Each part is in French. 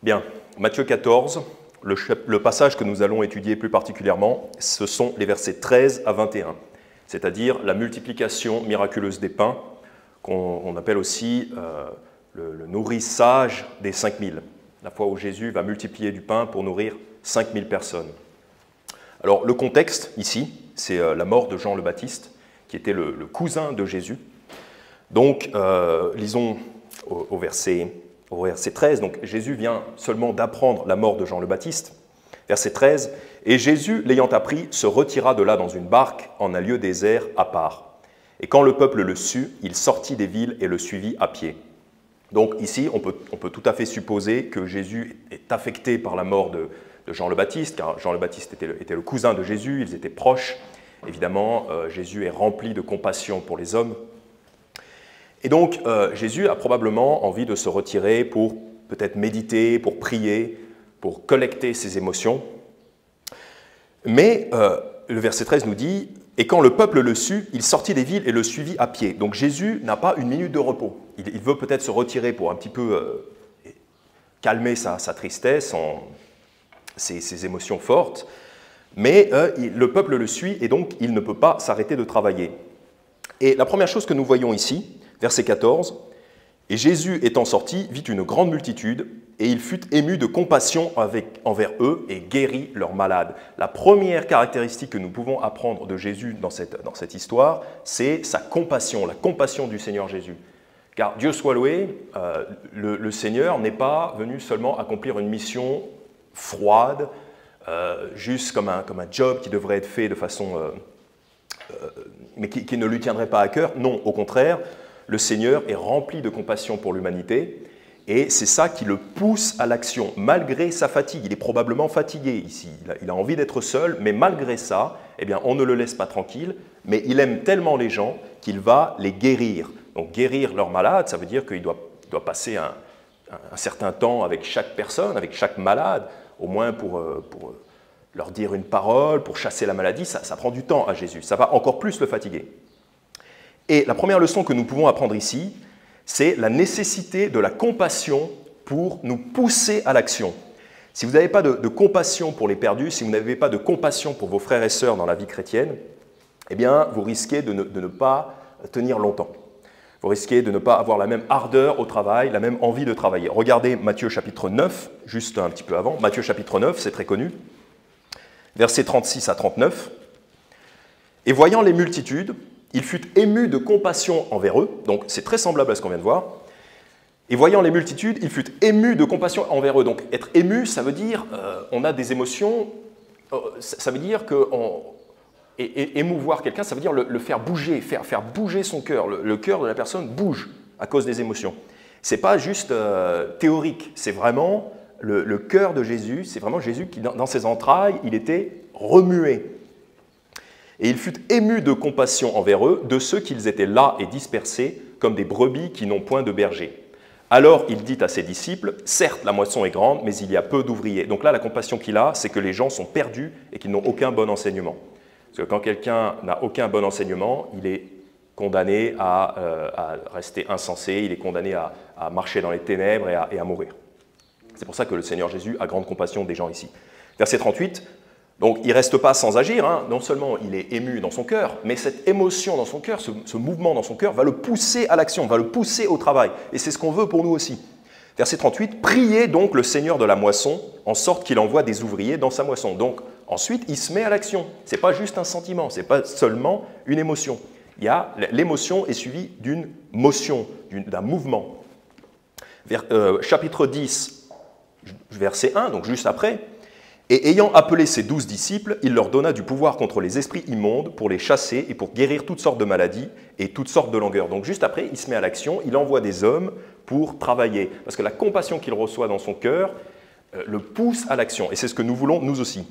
Bien, Matthieu 14, le passage que nous allons étudier plus particulièrement, ce sont les versets 13 à 21, c'est-à-dire la multiplication miraculeuse des pains, qu'on appelle aussi le nourrissage des 5000, la fois où Jésus va multiplier du pain pour nourrir 5000 personnes. Alors le contexte ici, c'est la mort de Jean le Baptiste, qui était le cousin de Jésus. Donc, lisons au verset 13, donc Jésus vient seulement d'apprendre la mort de Jean le Baptiste. Verset 13, « Et Jésus, l'ayant appris, se retira de là dans une barque en un lieu désert à part. Et quand le peuple le sut, il sortit des villes et le suivit à pied. » Donc ici, on peut tout à fait supposer que Jésus est affecté par la mort de Jean le Baptiste, car Jean le Baptiste était le cousin de Jésus, ils étaient proches. Évidemment, Jésus est rempli de compassion pour les hommes. Et donc, Jésus a probablement envie de se retirer pour peut-être méditer, pour prier, pour collecter ses émotions. Mais le verset 13 nous dit « Et quand le peuple le sut, il sortit des villes et le suivit à pied. » Donc Jésus n'a pas une minute de repos. Il veut peut-être se retirer pour un petit peu calmer sa tristesse, ses émotions fortes. Mais le peuple le suit et donc il ne peut pas s'arrêter de travailler. Et la première chose que nous voyons ici, verset 14, « Et Jésus étant sorti, vit une grande multitude, et il fut ému de compassion envers eux et guérit leurs malades. » La première caractéristique que nous pouvons apprendre de Jésus dans cette histoire, c'est sa compassion, la compassion du Seigneur Jésus. Car Dieu soit loué, le Seigneur n'est pas venu seulement accomplir une mission froide, juste comme un job qui devrait être fait de façon... mais qui ne lui tiendrait pas à cœur. Non, au contraire, le Seigneur est rempli de compassion pour l'humanité et c'est ça qui le pousse à l'action, malgré sa fatigue. Il est probablement fatigué ici, il a envie d'être seul, mais malgré ça, eh bien, on ne le laisse pas tranquille, mais il aime tellement les gens qu'il va les guérir. Donc guérir leurs malades, ça veut dire qu'il doit passer un certain temps avec chaque personne, avec chaque malade, au moins pour leur dire une parole, pour chasser la maladie, ça prend du temps à Jésus, ça va encore plus le fatiguer. Et la première leçon que nous pouvons apprendre ici, c'est la nécessité de la compassion pour nous pousser à l'action. Si vous n'avez pas de compassion pour les perdus, si vous n'avez pas de compassion pour vos frères et sœurs dans la vie chrétienne, eh bien, vous risquez de ne pas tenir longtemps. Vous risquez de ne pas avoir la même ardeur au travail, la même envie de travailler. Regardez Matthieu chapitre 9, juste un petit peu avant. Matthieu chapitre 9, c'est très connu. Versets 36 à 39. « Et voyant les multitudes, il fut ému de compassion envers eux. » Donc c'est très semblable à ce qu'on vient de voir. « Et voyant les multitudes, il fut ému de compassion envers eux. » Donc être ému, ça veut dire on a des émotions, ça veut dire que émouvoir quelqu'un, ça veut dire le faire bouger, faire bouger son cœur. Le cœur de la personne bouge à cause des émotions. Ce n'est pas juste théorique, c'est vraiment le cœur de Jésus, c'est vraiment Jésus qui, dans ses entrailles, il était remué. Et il fut ému de compassion envers eux, de ceux qu'ils étaient là et dispersés, comme des brebis qui n'ont point de berger. Alors il dit à ses disciples, « Certes, la moisson est grande, mais il y a peu d'ouvriers. » Donc là, la compassion qu'il a, c'est que les gens sont perdus et qu'ils n'ont aucun bon enseignement. Parce que quand quelqu'un n'a aucun bon enseignement, il est condamné à rester insensé, il est condamné à marcher dans les ténèbres et à mourir. C'est pour ça que le Seigneur Jésus a grande compassion des gens ici. Verset 38, donc il ne reste pas sans agir, hein. Non seulement il est ému dans son cœur, mais cette émotion dans son cœur, ce mouvement dans son cœur va le pousser à l'action, va le pousser au travail. Et c'est ce qu'on veut pour nous aussi. Verset 38, « Priez donc le Seigneur de la moisson, en sorte qu'il envoie des ouvriers dans sa moisson. » Donc ensuite, il se met à l'action. Ce n'est pas juste un sentiment, ce n'est pas seulement une émotion. L'émotion est suivie d'une motion, d'un mouvement. Chapitre 10, verset 1, donc juste après, « Et ayant appelé ses 12 disciples, il leur donna du pouvoir contre les esprits immondes pour les chasser et pour guérir toutes sortes de maladies et toutes sortes de langueurs. » Donc juste après, il se met à l'action, il envoie des hommes pour travailler. Parce que la compassion qu'il reçoit dans son cœur le pousse à l'action. Et c'est ce que nous voulons nous aussi.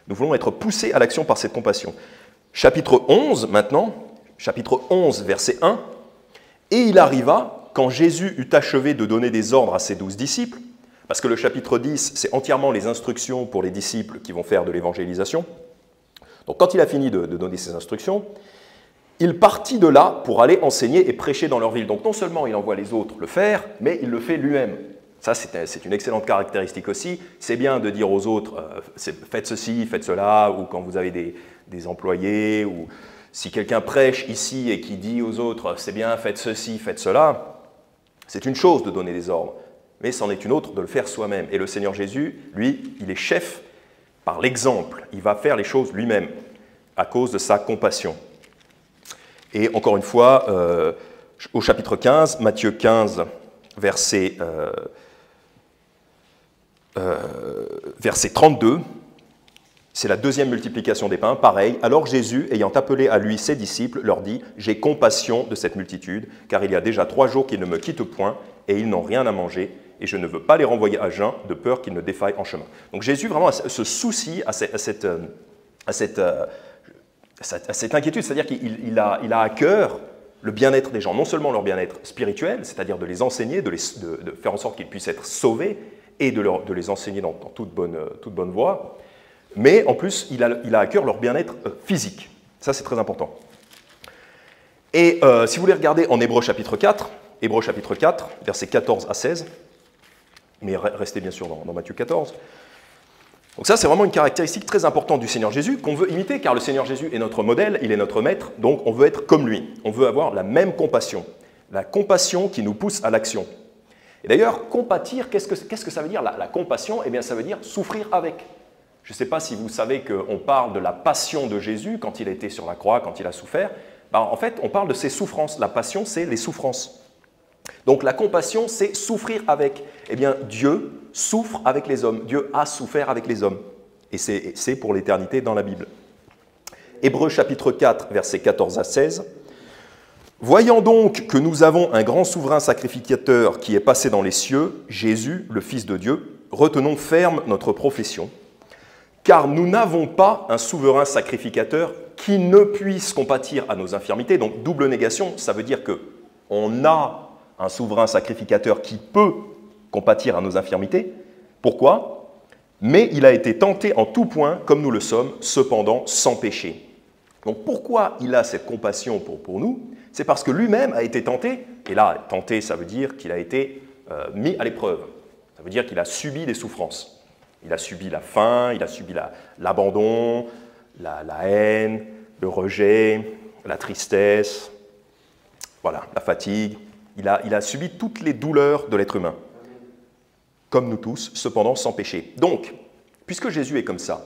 Nous voulons être poussés à l'action par cette compassion. Chapitre 11 maintenant, chapitre 11, verset 1. « Et il arriva, quand Jésus eut achevé de donner des ordres à ses 12 disciples, parce que le chapitre 10, c'est entièrement les instructions pour les disciples qui vont faire de l'évangélisation. Donc quand il a fini de donner ces instructions, il partit de là pour aller enseigner et prêcher dans leur ville. Donc non seulement il envoie les autres le faire, mais il le fait lui-même. Ça, c'est une excellente caractéristique aussi. C'est bien de dire aux autres, faites ceci, faites cela, ou quand vous avez des employés, ou si quelqu'un prêche ici et qui dit aux autres, c'est bien, faites ceci, faites cela, c'est une chose de donner des ordres, mais c'en est une autre de le faire soi-même. Et le Seigneur Jésus, lui, il est chef par l'exemple. Il va faire les choses lui-même à cause de sa compassion. Et encore une fois, au chapitre 15, Matthieu 15, verset 32, c'est la deuxième multiplication des pains, pareil. Alors Jésus, ayant appelé à lui ses disciples, leur dit « J'ai compassion de cette multitude, car il y a déjà 3 jours qu'ils ne me quittent point, et ils n'ont rien à manger, et je ne veux pas les renvoyer à jeun, de peur qu'ils ne défaillent en chemin. » Donc Jésus vraiment a ce souci, à cette inquiétude, c'est-à-dire qu'il a à cœur le bien-être des gens, non seulement leur bien-être spirituel, c'est-à-dire de les enseigner, de faire en sorte qu'ils puissent être sauvés, et de les enseigner dans toute bonne voie, mais en plus, il a à cœur leur bien-être physique. Ça, c'est très important. Et si vous voulez regarder en Hébreux chapitre 4, versets 14 à 16, mais restez bien sûr dans Matthieu 14. Donc ça, c'est vraiment une caractéristique très importante du Seigneur Jésus qu'on veut imiter, car le Seigneur Jésus est notre modèle, il est notre maître, donc on veut être comme lui. On veut avoir la même compassion, la compassion qui nous pousse à l'action. Et d'ailleurs, compatir, qu'est-ce que ça veut dire la compassion? Eh bien, ça veut dire souffrir avec. Je ne sais pas si vous savez qu'on parle de la passion de Jésus quand il a été sur la croix, quand il a souffert. En fait, on parle de ses souffrances. La passion, c'est les souffrances. Donc la compassion, c'est souffrir avec. Eh bien, Dieu souffre avec les hommes. Dieu a souffert avec les hommes. Et c'est pour l'éternité dans la Bible. Hébreux chapitre 4, versets 14 à 16. « Voyant donc que nous avons un grand souverain sacrificateur qui est passé dans les cieux, Jésus, le Fils de Dieu, retenons ferme notre profession. Car nous n'avons pas un souverain sacrificateur qui ne puisse compatir à nos infirmités. » Donc, double négation, ça veut dire qu'on a un souverain sacrificateur qui peut compatir à nos infirmités. Pourquoi? Mais il a été tenté en tout point, comme nous le sommes, cependant sans péché. Donc, pourquoi il a cette compassion pour nous? C'est parce que lui-même a été tenté, et là, tenté, ça veut dire qu'il a été mis à l'épreuve. Ça veut dire qu'il a subi des souffrances. Il a subi la faim, il a subi l'abandon, la haine, le rejet, la tristesse, voilà, la fatigue. Il a subi toutes les douleurs de l'être humain, comme nous tous, cependant sans péché. Donc, puisque Jésus est comme ça,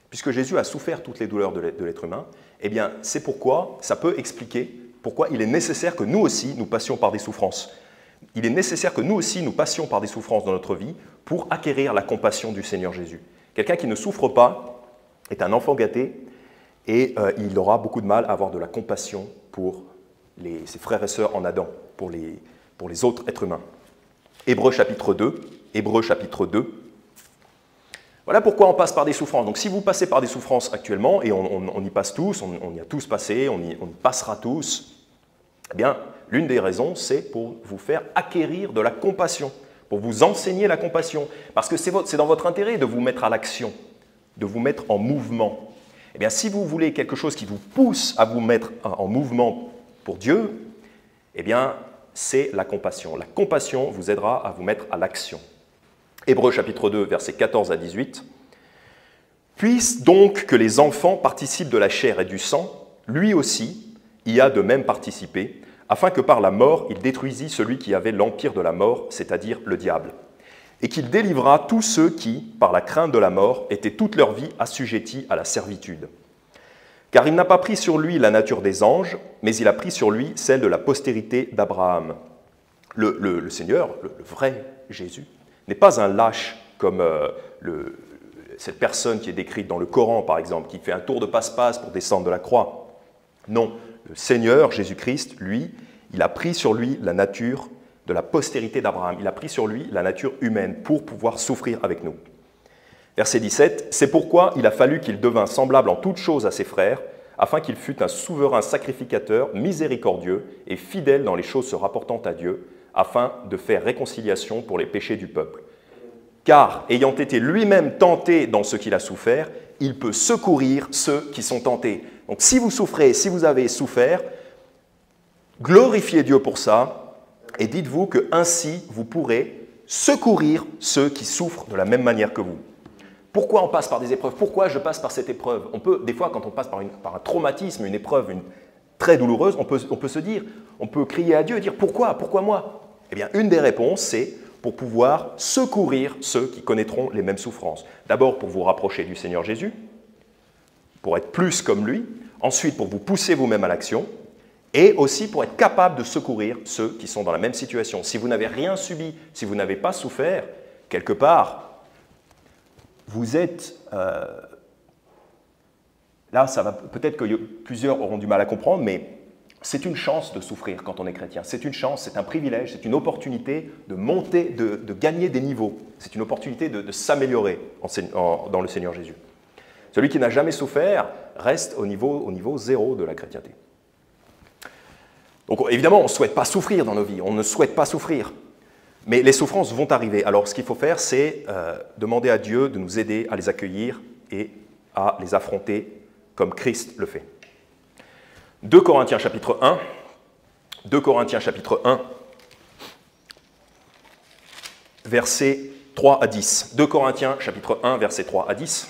puisque Jésus a souffert toutes les douleurs de l'être humain, eh bien, c'est pourquoi ça peut expliquer pourquoi il est nécessaire que nous aussi, nous passions par des souffrances. Il est nécessaire que nous aussi, nous passions par des souffrances dans notre vie pour acquérir la compassion du Seigneur Jésus. Quelqu'un qui ne souffre pas est un enfant gâté et il aura beaucoup de mal à avoir de la compassion pour ses frères et sœurs en Adam, pour les autres êtres humains. Hébreux chapitre 2. Voilà pourquoi on passe par des souffrances. Donc si vous passez par des souffrances actuellement, et on y passe tous, on y a tous passé, on y passera tous, eh bien, l'une des raisons, c'est pour vous faire acquérir de la compassion, pour vous enseigner la compassion. Parce que c'est dans votre intérêt de vous mettre à l'action, de vous mettre en mouvement. Eh bien, si vous voulez quelque chose qui vous pousse à vous mettre en mouvement pour Dieu, eh bien, c'est la compassion. La compassion vous aidera à vous mettre à l'action. Hébreux chapitre 2, versets 14 à 18. « Puisse donc que les enfants participent de la chair et du sang, lui aussi y a de même participé, afin que par la mort il détruisit celui qui avait l'empire de la mort, c'est-à-dire le diable, et qu'il délivra tous ceux qui, par la crainte de la mort, étaient toute leur vie assujettis à la servitude. Car il n'a pas pris sur lui la nature des anges, mais il a pris sur lui celle de la postérité d'Abraham. » Le Seigneur, le vrai Jésus, n'est pas un lâche comme cette personne qui est décrite dans le Coran, par exemple, qui fait un tour de passe-passe pour descendre de la croix. Non, le Seigneur, Jésus-Christ, lui, il a pris sur lui la nature de la postérité d'Abraham. Il a pris sur lui la nature humaine pour pouvoir souffrir avec nous. Verset 17, « C'est pourquoi il a fallu qu'il devînt semblable en toutes choses à ses frères, afin qu'il fût un souverain sacrificateur, miséricordieux et fidèle dans les choses se rapportant à Dieu, afin de faire réconciliation pour les péchés du peuple. Car, ayant été lui-même tenté dans ce qu'il a souffert, il peut secourir ceux qui sont tentés. » Donc si vous souffrez, si vous avez souffert, glorifiez Dieu pour ça, et dites-vous que ainsi vous pourrez secourir ceux qui souffrent de la même manière que vous. Pourquoi on passe par des épreuves? Pourquoi je passe par cette épreuve? On peut, des fois, quand on passe par un traumatisme, une épreuve très douloureuse, on peut se dire, on peut crier à Dieu et dire pourquoi? Pourquoi moi? Eh bien, une des réponses, c'est pour pouvoir secourir ceux qui connaîtront les mêmes souffrances. D'abord, pour vous rapprocher du Seigneur Jésus, pour être plus comme lui, ensuite pour vous pousser vous-même à l'action, et aussi pour être capable de secourir ceux qui sont dans la même situation. Si vous n'avez rien subi, si vous n'avez pas souffert, quelque part, vous êtes... là, ça va peut-être que plusieurs auront du mal à comprendre, mais c'est une chance de souffrir quand on est chrétien. C'est une chance, c'est un privilège, c'est une opportunité de monter, de gagner des niveaux. C'est une opportunité de s'améliorer dans le Seigneur Jésus. Celui qui n'a jamais souffert reste au niveau zéro de la chrétienté. Donc évidemment, on ne souhaite pas souffrir dans nos vies, on ne souhaite pas souffrir. Mais les souffrances vont arriver. Alors ce qu'il faut faire, c'est demander à Dieu de nous aider à les accueillir et à les affronter comme Christ le fait. 2 Corinthiens chapitre 1, 2 Corinthiens chapitre 1, versets 3 à 10. 2 Corinthiens chapitre 1, versets 3 à 10.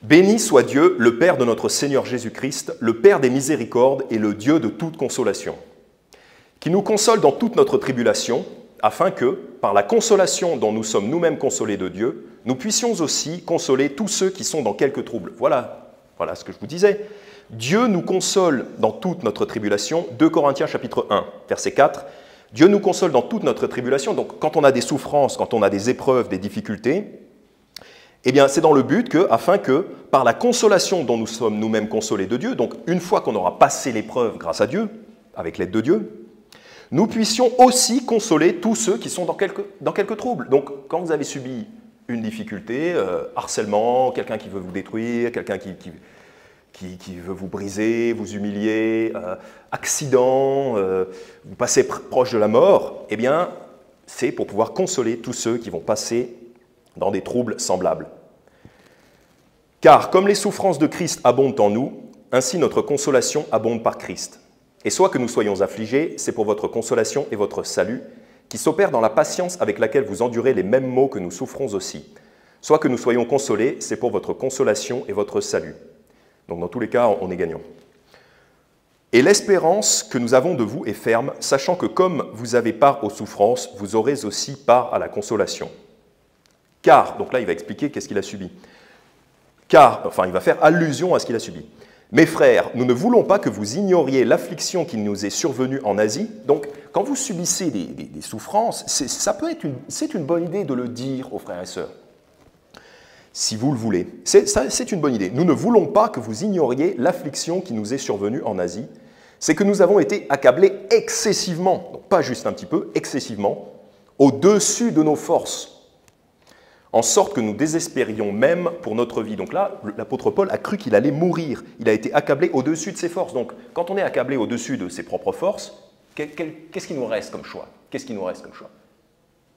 Béni soit Dieu, le Père de notre Seigneur Jésus-Christ, le Père des miséricordes et le Dieu de toute consolation, qui nous console dans toute notre tribulation, afin que, par la consolation dont nous sommes nous-mêmes consolés de Dieu, nous puissions aussi consoler tous ceux qui sont dans quelque trouble. Voilà ce que je vous disais. Dieu nous console dans toute notre tribulation. 2 Corinthiens chapitre 1, verset 4. Dieu nous console dans toute notre tribulation. Donc quand on a des souffrances, quand on a des épreuves, des difficultés, eh bien c'est dans le but afin que, par la consolation dont nous sommes nous-mêmes consolés de Dieu, donc une fois qu'on aura passé l'épreuve grâce à Dieu, avec l'aide de Dieu, nous puissions aussi consoler tous ceux qui sont dans quelques troubles. Donc quand vous avez subi une difficulté, harcèlement, quelqu'un qui veut vous détruire, quelqu'un qui veut vous briser, vous humilier, accident, vous passez proche de la mort, eh bien, c'est pour pouvoir consoler tous ceux qui vont passer dans des troubles semblables. Car comme les souffrances de Christ abondent en nous, ainsi notre consolation abonde par Christ. Et soit que nous soyons affligés, c'est pour votre consolation et votre salut, qui s'opère dans la patience avec laquelle vous endurez les mêmes maux que nous souffrons aussi. Soit que nous soyons consolés, c'est pour votre consolation et votre salut. Donc dans tous les cas, on est gagnant. Et l'espérance que nous avons de vous est ferme, sachant que comme vous avez part aux souffrances, vous aurez aussi part à la consolation. Car, donc là il va expliquer qu'est-ce qu'il a subi. Car, enfin il va faire allusion à ce qu'il a subi. Mes frères, nous ne voulons pas que vous ignoriez l'affliction qui nous est survenue en Asie. Donc, quand vous subissez des souffrances, c'est une bonne idée de le dire aux frères et sœurs, si vous le voulez. C'est une bonne idée. Nous ne voulons pas que vous ignoriez l'affliction qui nous est survenue en Asie. C'est que nous avons été accablés excessivement, donc pas juste un petit peu, excessivement, au-dessus de nos forces, en sorte que nous désespérions même pour notre vie. Donc là, l'apôtre Paul a cru qu'il allait mourir. Il a été accablé au-dessus de ses forces. Donc, quand on est accablé au-dessus de ses propres forces, qu'est-ce qui nous reste comme choix? Qu'est-ce qui nous reste comme choix?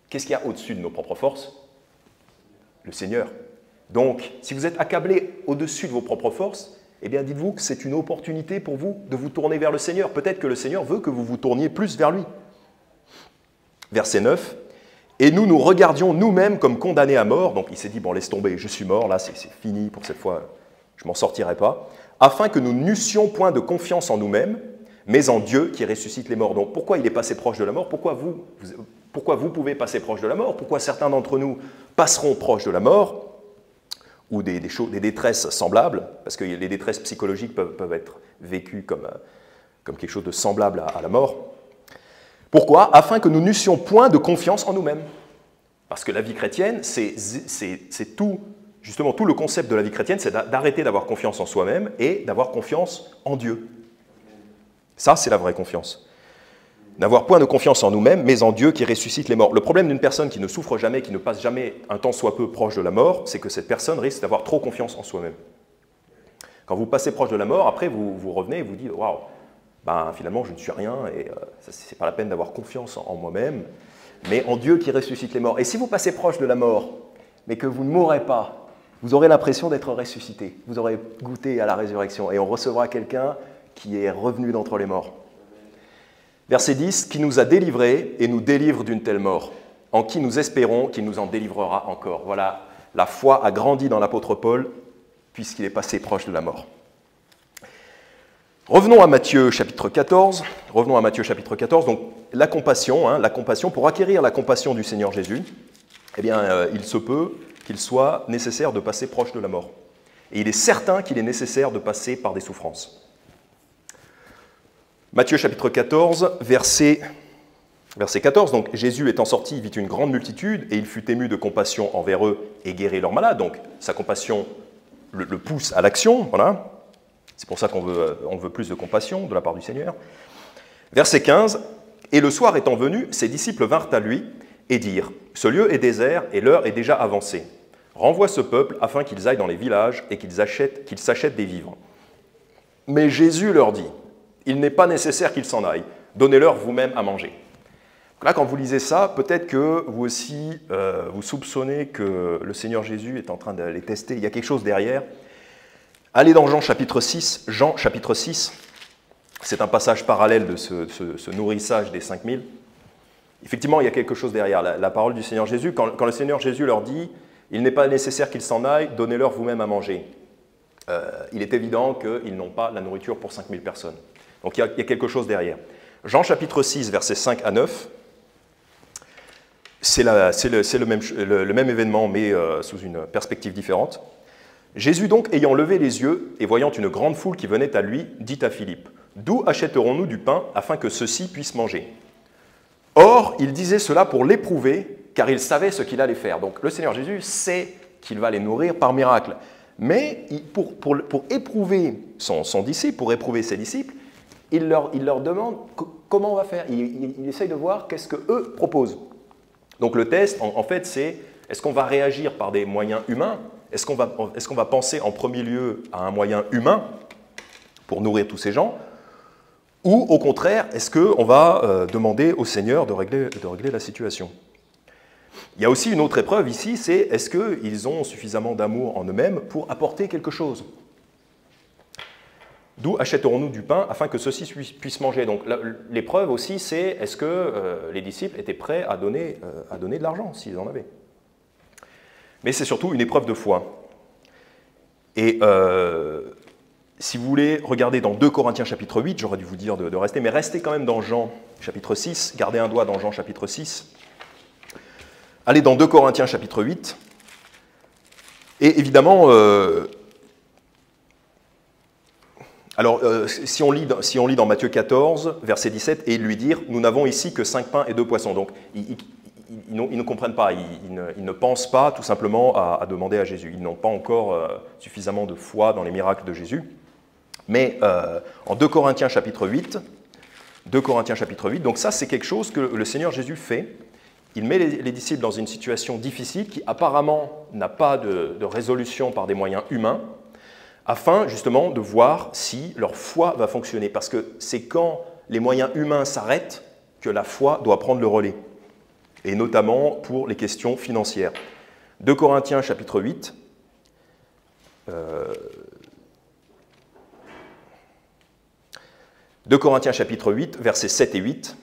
Qu'est-ce qu'il y a au-dessus de nos propres forces? Le Seigneur. Donc, si vous êtes accablé au-dessus de vos propres forces, eh bien, dites-vous que c'est une opportunité pour vous de vous tourner vers le Seigneur. Peut-être que le Seigneur veut que vous vous tourniez plus vers lui. Verset 9. Et nous nous regardions nous-mêmes comme condamnés à mort. Donc il s'est dit, bon laisse tomber, je suis mort, là c'est fini pour cette fois, je m'en sortirai pas. Afin que nous n'eussions point de confiance en nous-mêmes, mais en Dieu qui ressuscite les morts. Donc pourquoi il est passé proche de la mort? Pourquoi vous pouvez passer proche de la mort? Pourquoi certains d'entre nous passeront proche de la mort? Ou des détresses semblables? Parce que les détresses psychologiques peuvent être vécues comme quelque chose de semblable à la mort. Pourquoi? Afin que nous n'eussions point de confiance en nous-mêmes. Parce que la vie chrétienne, c'est tout, justement, tout le concept de la vie chrétienne, c'est d'arrêter d'avoir confiance en soi-même et d'avoir confiance en Dieu. Ça, c'est la vraie confiance. N'avoir point de confiance en nous-mêmes, mais en Dieu qui ressuscite les morts. Le problème d'une personne qui ne souffre jamais, qui ne passe jamais un temps soit peu proche de la mort, c'est que cette personne risque d'avoir trop confiance en soi-même. Quand vous passez proche de la mort, après vous revenez et vous dites « Waouh !» Ben, finalement, je ne suis rien et ce n'est pas la peine d'avoir confiance en moi-même, mais en Dieu qui ressuscite les morts. Et si vous passez proche de la mort, mais que vous ne mourrez pas, vous aurez l'impression d'être ressuscité. Vous aurez goûté à la résurrection et on recevra quelqu'un qui est revenu d'entre les morts. Verset 10, « Qui nous a délivrés et nous délivre d'une telle mort, en qui nous espérons qu'il nous en délivrera encore. » Voilà, la foi a grandi dans l'apôtre Paul, puisqu'il est passé proche de la mort. Revenons à Matthieu chapitre 14. Donc, la compassion, pour acquérir la compassion du Seigneur Jésus, eh bien, il se peut qu'il soit nécessaire de passer proche de la mort. Et il est certain qu'il est nécessaire de passer par des souffrances. Matthieu chapitre 14, verset 14. Donc, Jésus étant sorti, il vit une grande multitude, et il fut ému de compassion envers eux et guérit leurs malades. Donc, sa compassion le pousse à l'action, voilà. C'est pour ça qu'on veut plus de compassion de la part du Seigneur. Verset 15, « Et le soir étant venu, ses disciples vinrent à lui et dirent, « Ce lieu est désert et l'heure est déjà avancée. Renvoie ce peuple afin qu'ils aillent dans les villages et qu'ils s'achètent des vivres. » Mais Jésus leur dit, « Il n'est pas nécessaire qu'ils s'en aillent. Donnez-leur vous-même à manger. » Là, quand vous lisez ça, peut-être que vous aussi, vous soupçonnez que le Seigneur Jésus est en train de les tester. Il y a quelque chose derrière. Allez dans Jean chapitre 6. Jean chapitre 6, c'est un passage parallèle de ce nourrissage des 5000. Effectivement, il y a quelque chose derrière. La parole du Seigneur Jésus, quand le Seigneur Jésus leur dit « Il n'est pas nécessaire qu'ils s'en aillent, donnez-leur vous-même à manger », il est évident qu'ils n'ont pas la nourriture pour 5000 personnes. Donc il y a quelque chose derrière. Jean chapitre 6, versets 5 à 9, c'est le même événement, mais sous une perspective différente. Jésus donc, ayant levé les yeux et voyant une grande foule qui venait à lui, dit à Philippe, « D'où achèterons-nous du pain afin que ceux-ci puissent manger ?» Or, il disait cela pour l'éprouver, car il savait ce qu'il allait faire. Donc le Seigneur Jésus sait qu'il va les nourrir par miracle. Mais pour éprouver son disciple, pour éprouver ses disciples, il leur demande comment on va faire. Il essaye de voir qu'est-ce qu'eux proposent. Donc le test, en fait, c'est est-ce qu'on va réagir par des moyens humains ? Est-ce qu'on va penser en premier lieu à un moyen humain pour nourrir tous ces gens ? Ou au contraire, est-ce qu'on va demander au Seigneur de régler la situation ? Il y a aussi une autre épreuve ici, c'est est-ce qu'ils ont suffisamment d'amour en eux-mêmes pour apporter quelque chose ? D'où achèterons-nous du pain afin que ceux-ci puissent manger ? Donc l'épreuve aussi, c'est est-ce que les disciples étaient prêts à donner de l'argent, s'ils en avaient ? Mais c'est surtout une épreuve de foi. Et si vous voulez regarder dans 2 Corinthiens chapitre 8, j'aurais dû vous dire de rester, mais restez quand même dans Jean chapitre 6, gardez un doigt dans Jean chapitre 6. Allez dans 2 Corinthiens chapitre 8. Et évidemment, si on lit dans Matthieu 14, verset 17, « Et ils lui dirent, nous n'avons ici que 5 pains et 2 poissons. » Donc, ils ne comprennent pas, ils ne pensent pas tout simplement à demander à Jésus. Ils n'ont pas encore suffisamment de foi dans les miracles de Jésus. Mais en 2 Corinthiens chapitre 8, donc ça c'est quelque chose que le Seigneur Jésus fait. Il met les disciples dans une situation difficile qui apparemment n'a pas de résolution par des moyens humains, afin justement de voir si leur foi va fonctionner. Parce que c'est quand les moyens humains s'arrêtent que la foi doit prendre le relais. Et notamment pour les questions financières. 2 Corinthiens chapitre 8. 2 Corinthiens chapitre 8, versets 7 et 8.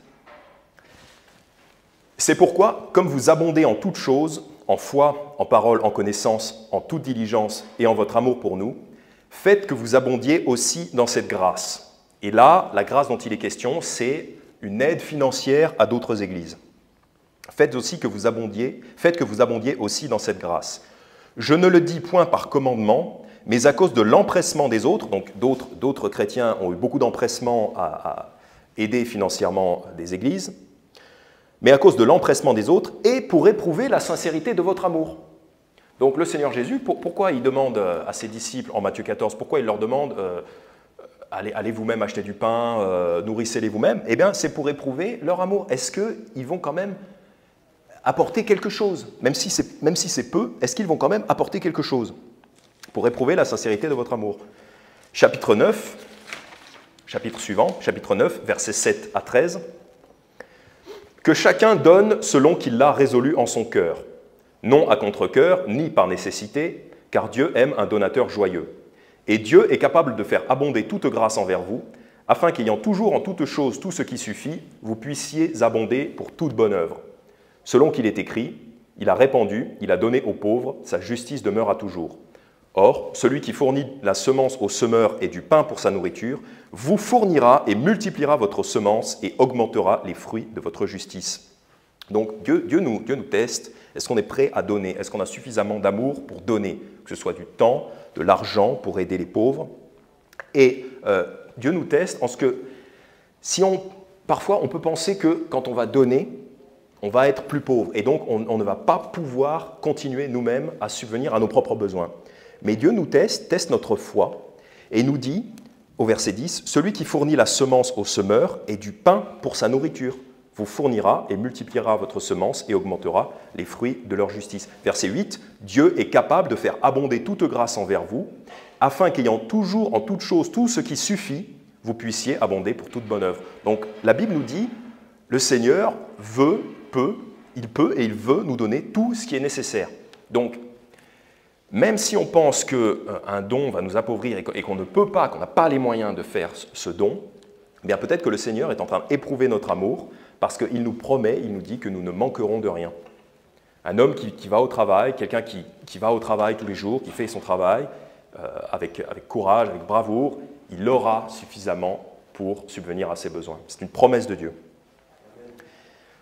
« C'est pourquoi, comme vous abondez en toutes choses, en foi, en parole, en connaissance, en toute diligence et en votre amour pour nous, faites que vous abondiez aussi dans cette grâce. » Et là, la grâce dont il est question, c'est une aide financière à d'autres églises. Faites que vous abondiez aussi dans cette grâce. Je ne le dis point par commandement, mais à cause de l'empressement des autres, donc d'autres chrétiens ont eu beaucoup d'empressement à aider financièrement des églises, mais à cause de l'empressement des autres et pour éprouver la sincérité de votre amour. Donc le Seigneur Jésus, pourquoi il demande à ses disciples en Matthieu 14, pourquoi il leur demande allez vous-même acheter du pain, nourrissez-les vous-même ? Eh bien, c'est pour éprouver leur amour. Est-ce qu'ils vont quand même apporter quelque chose, même si c'est peu, est-ce qu'ils vont quand même apporter quelque chose pour éprouver la sincérité de votre amour ? Chapitre 9, chapitre suivant, chapitre 9, versets 7 à 13. « Que chacun donne selon qu'il l'a résolu en son cœur, non à contre-cœur, ni par nécessité, car Dieu aime un donateur joyeux. Et Dieu est capable de faire abonder toute grâce envers vous, afin qu'ayant toujours en toute chose tout ce qui suffit, vous puissiez abonder pour toute bonne œuvre. Selon qu'il est écrit, il a répandu, il a donné aux pauvres, sa justice demeure à toujours. Or, celui qui fournit la semence au semeur et du pain pour sa nourriture, vous fournira et multipliera votre semence et augmentera les fruits de votre justice. Donc Dieu nous teste. Est-ce qu'on est prêt à donner? Est-ce qu'on a suffisamment d'amour pour donner? Que ce soit du temps, de l'argent pour aider les pauvres. Et Dieu nous teste en ce que, parfois on peut penser que quand on va donner, on va être plus pauvre. Et donc on ne va pas pouvoir continuer nous-mêmes à subvenir à nos propres besoins. Mais Dieu nous teste notre foi, et nous dit, au verset 10, « Celui qui fournit la semence au semeur et du pain pour sa nourriture, vous fournira et multipliera votre semence et augmentera les fruits de leur justice. » Verset 8, « Dieu est capable de faire abonder toute grâce envers vous, afin qu'ayant toujours en toute chose tout ce qui suffit, vous puissiez abonder pour toute bonne œuvre. » Donc la Bible nous dit, le Seigneur il peut et il veut nous donner tout ce qui est nécessaire. Donc, même si on pense qu'un don va nous appauvrir et qu'on ne peut pas, qu'on n'a pas les moyens de faire ce don, eh bien peut-être que le Seigneur est en train d'éprouver notre amour parce qu'il nous promet, il nous dit que nous ne manquerons de rien. Un homme qui va au travail, quelqu'un qui va au travail tous les jours, qui fait son travail avec courage, avec bravoure, il aura suffisamment pour subvenir à ses besoins. C'est une promesse de Dieu.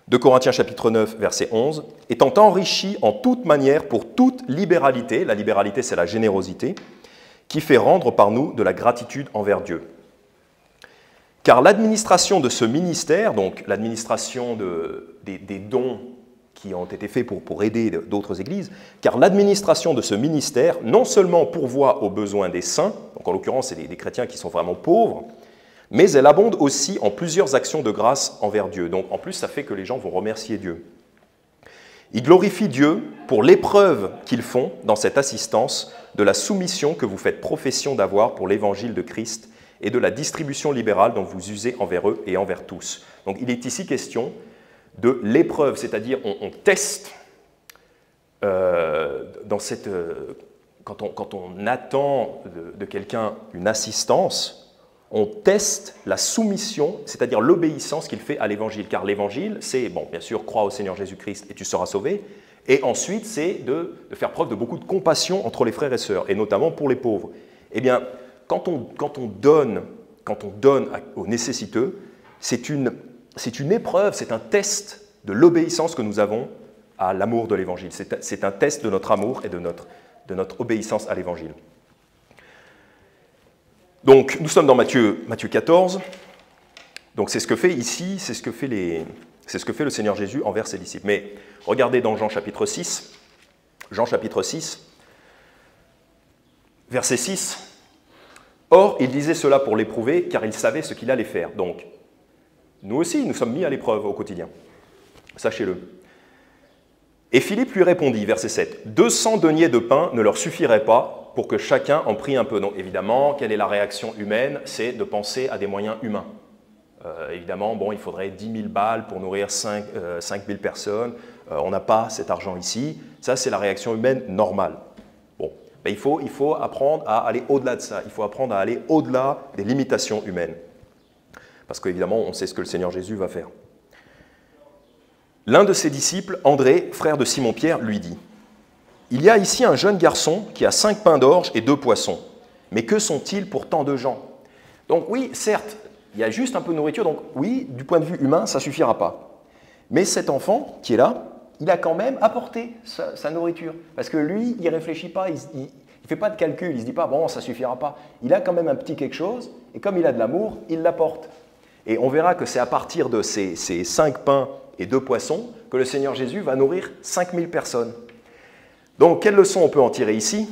2 Corinthiens chapitre 9, verset 11, « Étant enrichi en toute manière pour toute libéralité », la libéralité c'est la générosité, « qui fait rendre par nous de la gratitude envers Dieu. Car l'administration de ce ministère, donc l'administration des dons qui ont été faits pour aider d'autres églises, car l'administration de ce ministère non seulement pourvoit aux besoins des saints, donc en l'occurrence c'est des chrétiens qui sont vraiment pauvres, mais elle abonde aussi en plusieurs actions de grâce envers Dieu. Donc en plus, ça fait que les gens vont remercier Dieu. Ils glorifient Dieu pour l'épreuve qu'ils font dans cette assistance de la soumission que vous faites profession d'avoir pour l'évangile de Christ et de la distribution libérale dont vous usez envers eux et envers tous. Donc il est ici question de l'épreuve, c'est-à-dire on teste dans cette, quand on attend de quelqu'un une assistance, on teste la soumission, c'est-à-dire l'obéissance qu'il fait à l'Évangile. Car l'Évangile, c'est, bon, bien sûr, crois au Seigneur Jésus-Christ et tu seras sauvé. Et ensuite, c'est de faire preuve de beaucoup de compassion entre les frères et sœurs, et notamment pour les pauvres. Eh bien, quand on donne aux nécessiteux, c'est une épreuve, c'est un test de l'obéissance que nous avons à l'amour de l'Évangile. C'est un test de notre amour et de notre obéissance à l'Évangile. Donc, nous sommes dans Matthieu 14. Donc, c'est ce que fait ici, c'est ce que fait le Seigneur Jésus envers ses disciples. Mais regardez dans Jean chapitre 6, verset 6. « Or, il disait cela pour l'éprouver, car il savait ce qu'il allait faire. » Donc, nous aussi, nous sommes mis à l'épreuve au quotidien. Sachez-le. Et Philippe lui répondit, verset 7, « 200 deniers de pain ne leur suffiraient pas pour que chacun en prie un peu. » Donc évidemment, quelle est la réaction humaine? C'est de penser à des moyens humains. Évidemment, bon, il faudrait 10 000 balles pour nourrir 5 000 personnes. On n'a pas cet argent ici. Ça, c'est la réaction humaine normale. Bon, ben, il faut apprendre à aller au-delà de ça. Il faut apprendre à aller au-delà des limitations humaines. Parce qu'évidemment, on sait ce que le Seigneur Jésus va faire. L'un de ses disciples, André, frère de Simon-Pierre, lui dit, « Il y a ici un jeune garçon qui a 5 pains d'orge et 2 poissons. Mais que sont-ils pour tant de gens ?» Donc oui, certes, il y a juste un peu de nourriture, donc oui, du point de vue humain, ça ne suffira pas. Mais cet enfant qui est là, il a quand même apporté sa nourriture. Parce que lui, il ne réfléchit pas, il ne fait pas de calcul, il ne se dit pas « bon, ça ne suffira pas ». Il a quand même un petit quelque chose, et comme il a de l'amour, il l'apporte. Et on verra que c'est à partir de ces 5 pains et 2 poissons que le Seigneur Jésus va nourrir 5000 personnes. Donc, quelle leçon on peut en tirer ici?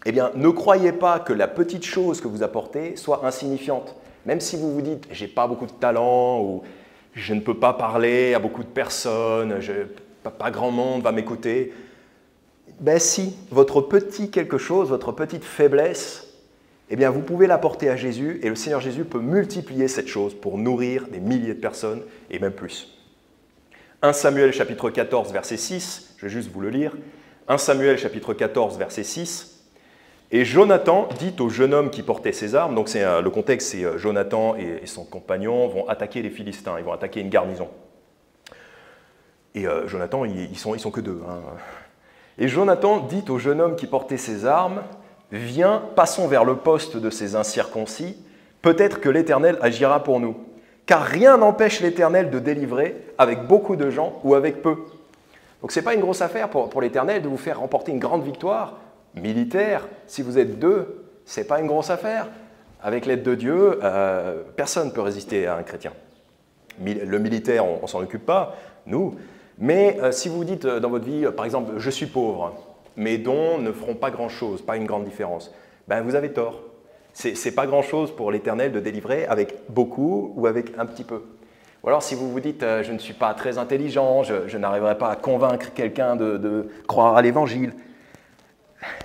Eh bien, ne croyez pas que la petite chose que vous apportez soit insignifiante. Même si vous vous dites « j'ai pas beaucoup de talent » ou « je ne peux pas parler à beaucoup de personnes, pas grand monde va m'écouter », ben si, votre petit quelque chose, votre petite faiblesse, eh bien, vous pouvez l'apporter à Jésus et le Seigneur Jésus peut multiplier cette chose pour nourrir des milliers de personnes et même plus. 1 Samuel chapitre 14 verset 6, je vais juste vous le lire. 1 Samuel chapitre 14 verset 6. Et Jonathan dit au jeune homme qui portait ses armes, donc le contexte c'est Jonathan et son compagnon vont attaquer les Philistins, ils vont attaquer une garnison. Et Jonathan, ils sont que deux. Hein. Et Jonathan dit au jeune homme qui portait ses armes, « Viens, passons vers le poste de ces incirconcis, peut-être que l'Éternel agira pour nous. Car rien n'empêche l'Éternel de délivrer avec beaucoup de gens ou avec peu. » Donc ce n'est pas une grosse affaire pour l'Éternel de vous faire remporter une grande victoire militaire. Si vous êtes deux, ce n'est pas une grosse affaire. Avec l'aide de Dieu, personne ne peut résister à un chrétien. Le militaire, on ne s'en occupe pas, nous. Mais si vous dites dans votre vie, par exemple, je suis pauvre, mes dons ne feront pas grand-chose, pas une grande différence, ben vous avez tort. Ce n'est pas grand-chose pour l'Éternel de délivrer avec beaucoup ou avec un petit peu. Ou alors si vous vous dites, je ne suis pas très intelligent, je n'arriverai pas à convaincre quelqu'un de croire à l'Évangile.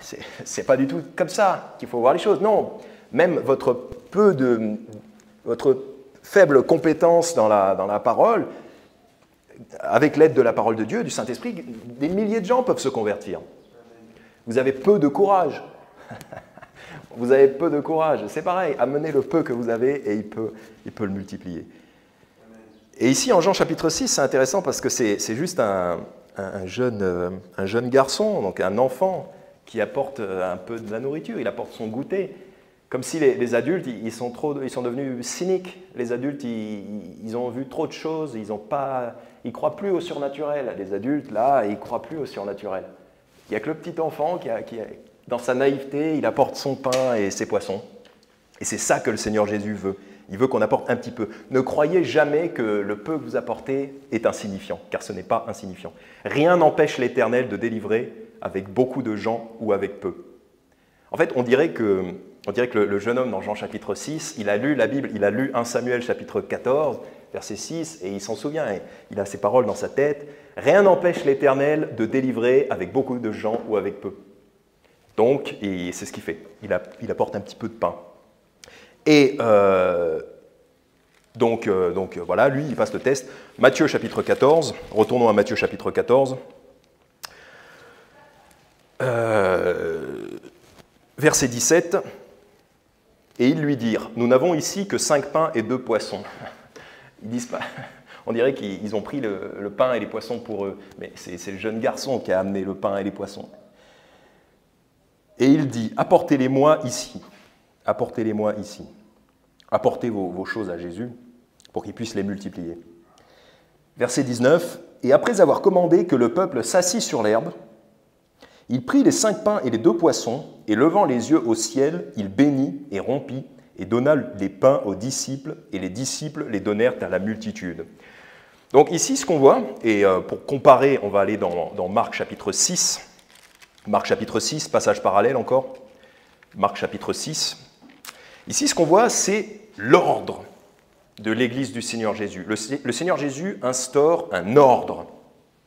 Ce n'est pas du tout comme ça qu'il faut voir les choses. Non, même votre faible compétence dans la parole, avec l'aide de la parole de Dieu, du Saint-Esprit, des milliers de gens peuvent se convertir. Vous avez peu de courage. Vous avez peu de courage. C'est pareil, amenez le peu que vous avez et il peut le multiplier. Et ici, en Jean chapitre 6, c'est intéressant parce que c'est juste un jeune garçon, donc un enfant, qui apporte un peu de la nourriture, il apporte son goûter. Comme si les adultes, ils sont devenus cyniques. Les adultes, ils ont vu trop de choses, ils ne croient plus au surnaturel. Les adultes, là, ils ne croient plus au surnaturel. Il n'y a que le petit enfant qui, dans sa naïveté, il apporte son pain et ses poissons. Et c'est ça que le Seigneur Jésus veut. Il veut qu'on apporte un petit peu. Ne croyez jamais que le peu que vous apportez est insignifiant, car ce n'est pas insignifiant. Rien n'empêche l'Éternel de délivrer avec beaucoup de gens ou avec peu. En fait, on dirait que le jeune homme dans Jean chapitre 6, il a lu la Bible, il a lu 1 Samuel chapitre 14, verset 6, et il s'en souvient, et il a ces paroles dans sa tête. Rien n'empêche l'Éternel de délivrer avec beaucoup de gens ou avec peu. Donc, c'est ce qu'il fait. Il apporte un petit peu de pain. Et donc voilà, lui, il passe le test. Matthieu chapitre 14, retournons à Matthieu chapitre 14. Verset 17. Et ils lui dirent, nous n'avons ici que 5 pains et 2 poissons. Ils disent pas. On dirait qu'ils ont pris le pain et les poissons pour eux. Mais c'est le jeune garçon qui a amené le pain et les poissons. Et il dit, apportez-les-moi ici. Apportez-les-moi ici. Apportez vos choses à Jésus pour qu'il puisse les multiplier. Verset 19. Et après avoir commandé que le peuple s'assit sur l'herbe, il prit les 5 pains et les 2 poissons, et levant les yeux au ciel, il bénit et rompit, et donna les pains aux disciples, et les disciples les donnèrent à la multitude. Donc ici, ce qu'on voit, et pour comparer, on va aller dans Marc chapitre 6. Marc chapitre 6, passage parallèle encore. Marc chapitre 6. Ici, ce qu'on voit, c'est l'ordre de l'Église du Seigneur Jésus. Le Seigneur Jésus instaure un ordre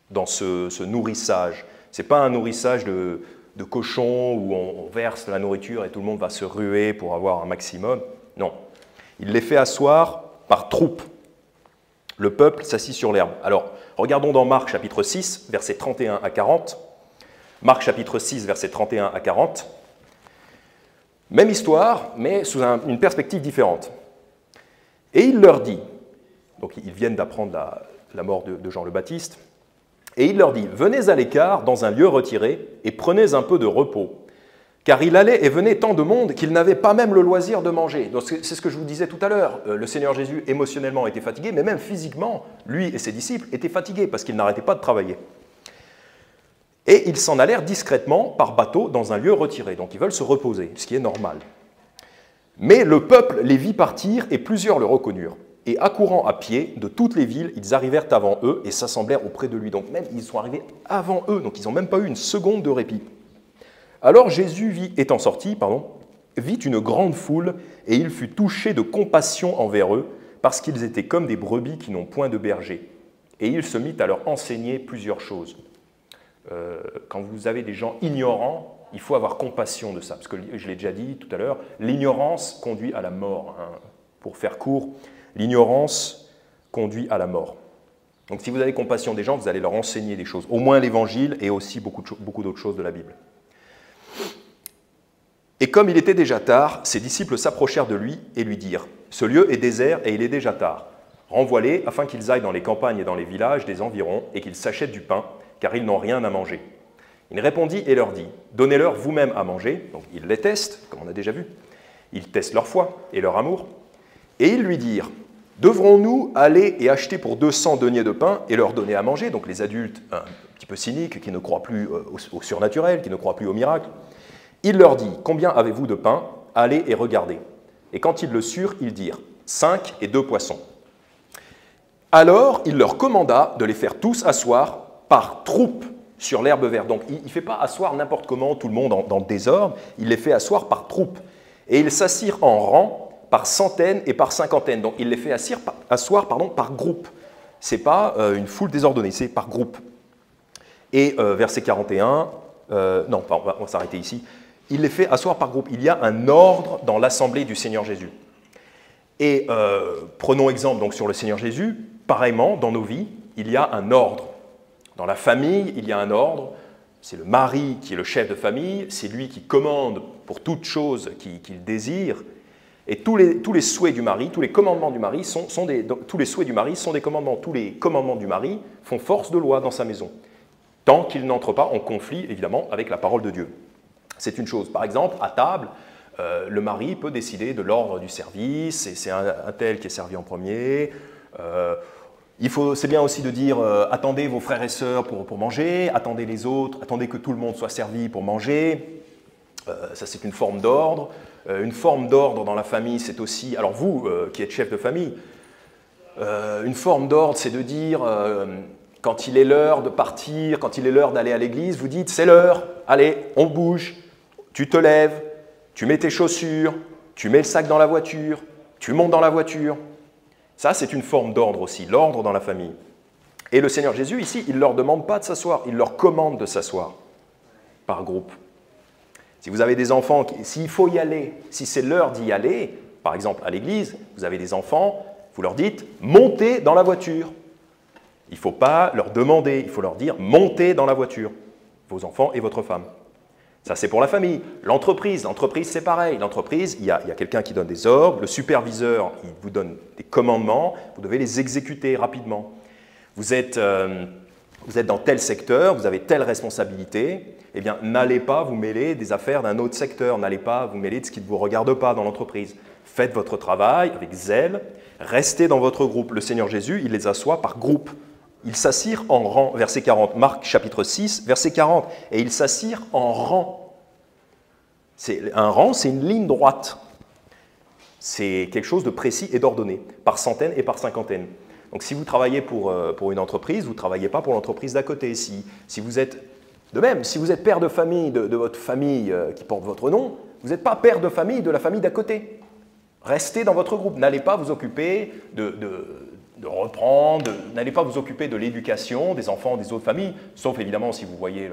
dans ce nourrissage. Ce n'est pas un nourrissage de cochons où on verse la nourriture et tout le monde va se ruer pour avoir un maximum. Non. Il les fait asseoir par troupes. Le peuple s'assit sur l'herbe. Alors, regardons dans Marc chapitre 6, versets 31 à 40. Marc chapitre 6, versets 31 à 40. Même histoire, mais sous une perspective différente. Et il leur dit, donc ils viennent d'apprendre la mort de Jean le Baptiste, et il leur dit, venez à l'écart dans un lieu retiré et prenez un peu de repos. Car il allait et venait tant de monde qu'il n'avait pas même le loisir de manger. Donc c'est ce que je vous disais tout à l'heure. Le Seigneur Jésus émotionnellement était fatigué, mais même physiquement, lui et ses disciples étaient fatigués parce qu'ils n'arrêtaient pas de travailler. Et ils s'en allèrent discrètement par bateau dans un lieu retiré. Donc ils veulent se reposer, ce qui est normal. Mais le peuple les vit partir et plusieurs le reconnurent. Et accourant à pied de toutes les villes, ils arrivèrent avant eux et s'assemblèrent auprès de lui. Donc même, ils sont arrivés avant eux, donc ils n'ont même pas eu une seconde de répit. Alors Jésus, étant sorti, vit une grande foule et il fut touché de compassion envers eux parce qu'ils étaient comme des brebis qui n'ont point de berger. Et il se mit à leur enseigner plusieurs choses. Quand vous avez des gens ignorants, il faut avoir compassion de ça. Parce que je l'ai déjà dit tout à l'heure, l'ignorance conduit à la mort. Pour faire court, l'ignorance conduit à la mort. Donc si vous avez compassion des gens, vous allez leur enseigner des choses. Au moins l'Évangile et aussi beaucoup d'autres choses de la Bible. comme il était déjà tard, ses disciples s'approchèrent de lui et lui dirent, « Ce lieu est désert et il est déjà tard. Renvoie-les afin qu'ils aillent dans les campagnes et dans les villages des environs et qu'ils s'achètent du pain, car ils n'ont rien à manger. » Il répondit et leur dit, « Donnez-leur vous-même à manger. » Donc ils les testent, comme on a déjà vu. Ils testent leur foi et leur amour. Et ils lui dirent, « Devrons-nous aller et acheter pour 200 deniers de pain et leur donner à manger ?» Donc les adultes un petit peu cyniques, qui ne croient plus au surnaturel, qui ne croient plus au miracle. Il leur dit, « Combien avez-vous de pain? Allez et regardez. » Et quand ils le surent, ils dirent, « 5 et 2 poissons. » Alors il leur commanda de les faire tous asseoir par troupes sur l'herbe verte. Donc il ne fait pas asseoir n'importe comment, tout le monde dans le désordre, il les fait asseoir par troupes. Et ils s'assirent en rang par centaines et par cinquantaines. Donc il les fait asseoir par groupe. Ce n'est pas une foule désordonnée, c'est par groupe. Et verset 41, non, on va s'arrêter ici. Il les fait asseoir par groupe. Il y a un ordre dans l'assemblée du Seigneur Jésus. Et prenons exemple donc sur le Seigneur Jésus. Pareillement, dans nos vies, il y a un ordre. Dans la famille, il y a un ordre. C'est le mari qui est le chef de famille. C'est lui qui commande pour toute chose qu'il désire. Et tous les souhaits du mari, tous les commandements du mari tous les souhaits du mari sont des commandements. Tous les commandements du mari font force de loi dans sa maison, tant qu'il n'entre pas en conflit, évidemment, avec la parole de Dieu. C'est une chose. Par exemple, à table, le mari peut décider de l'ordre du service, et c'est un tel qui est servi en premier. C'est bien aussi de dire attendez vos frères et sœurs pour manger, attendez les autres, attendez que tout le monde soit servi pour manger. Ça, c'est une forme d'ordre. Une forme d'ordre dans la famille, c'est aussi... Alors vous, qui êtes chef de famille, une forme d'ordre, c'est de dire, quand il est l'heure de partir, quand il est l'heure d'aller à l'église, vous dites, c'est l'heure, allez, on bouge, tu te lèves, tu mets tes chaussures, tu mets le sac dans la voiture, tu montes dans la voiture. Ça, c'est une forme d'ordre aussi, l'ordre dans la famille. Et le Seigneur Jésus, ici, il ne leur demande pas de s'asseoir, il leur commande de s'asseoir par groupe. Si vous avez des enfants, s'il faut y aller, si c'est l'heure d'y aller, par exemple à l'église, vous avez des enfants, vous leur dites « montez dans la voiture ». Il ne faut pas leur demander, il faut leur dire « montez dans la voiture », vos enfants et votre femme. Ça, c'est pour la famille. L'entreprise, c'est pareil. L'entreprise, il y a quelqu'un qui donne des ordres, le superviseur, il vous donne des commandements, vous devez les exécuter rapidement. Vous êtes dans tel secteur, vous avez telle responsabilité, eh bien, n'allez pas vous mêler des affaires d'un autre secteur, n'allez pas vous mêler de ce qui ne vous regarde pas dans l'entreprise. Faites votre travail avec zèle, restez dans votre groupe. Le Seigneur Jésus, il les assoit par groupe. Ils s'assirent en rang, verset 40, Marc chapitre 6, verset 40, et ils s'assirent en rang. Un rang, c'est une ligne droite. C'est quelque chose de précis et d'ordonné, par centaines et par cinquantaines. Donc si vous travaillez pour une entreprise, vous ne travaillez pas pour l'entreprise d'à côté. Si vous êtes, de même, si vous êtes père de famille de votre famille qui porte votre nom, vous n'êtes pas père de famille de la famille d'à côté. Restez dans votre groupe, n'allez pas vous occuper de reprendre, n'allez pas vous occuper de l'éducation des enfants des autres familles, sauf évidemment si vous voyez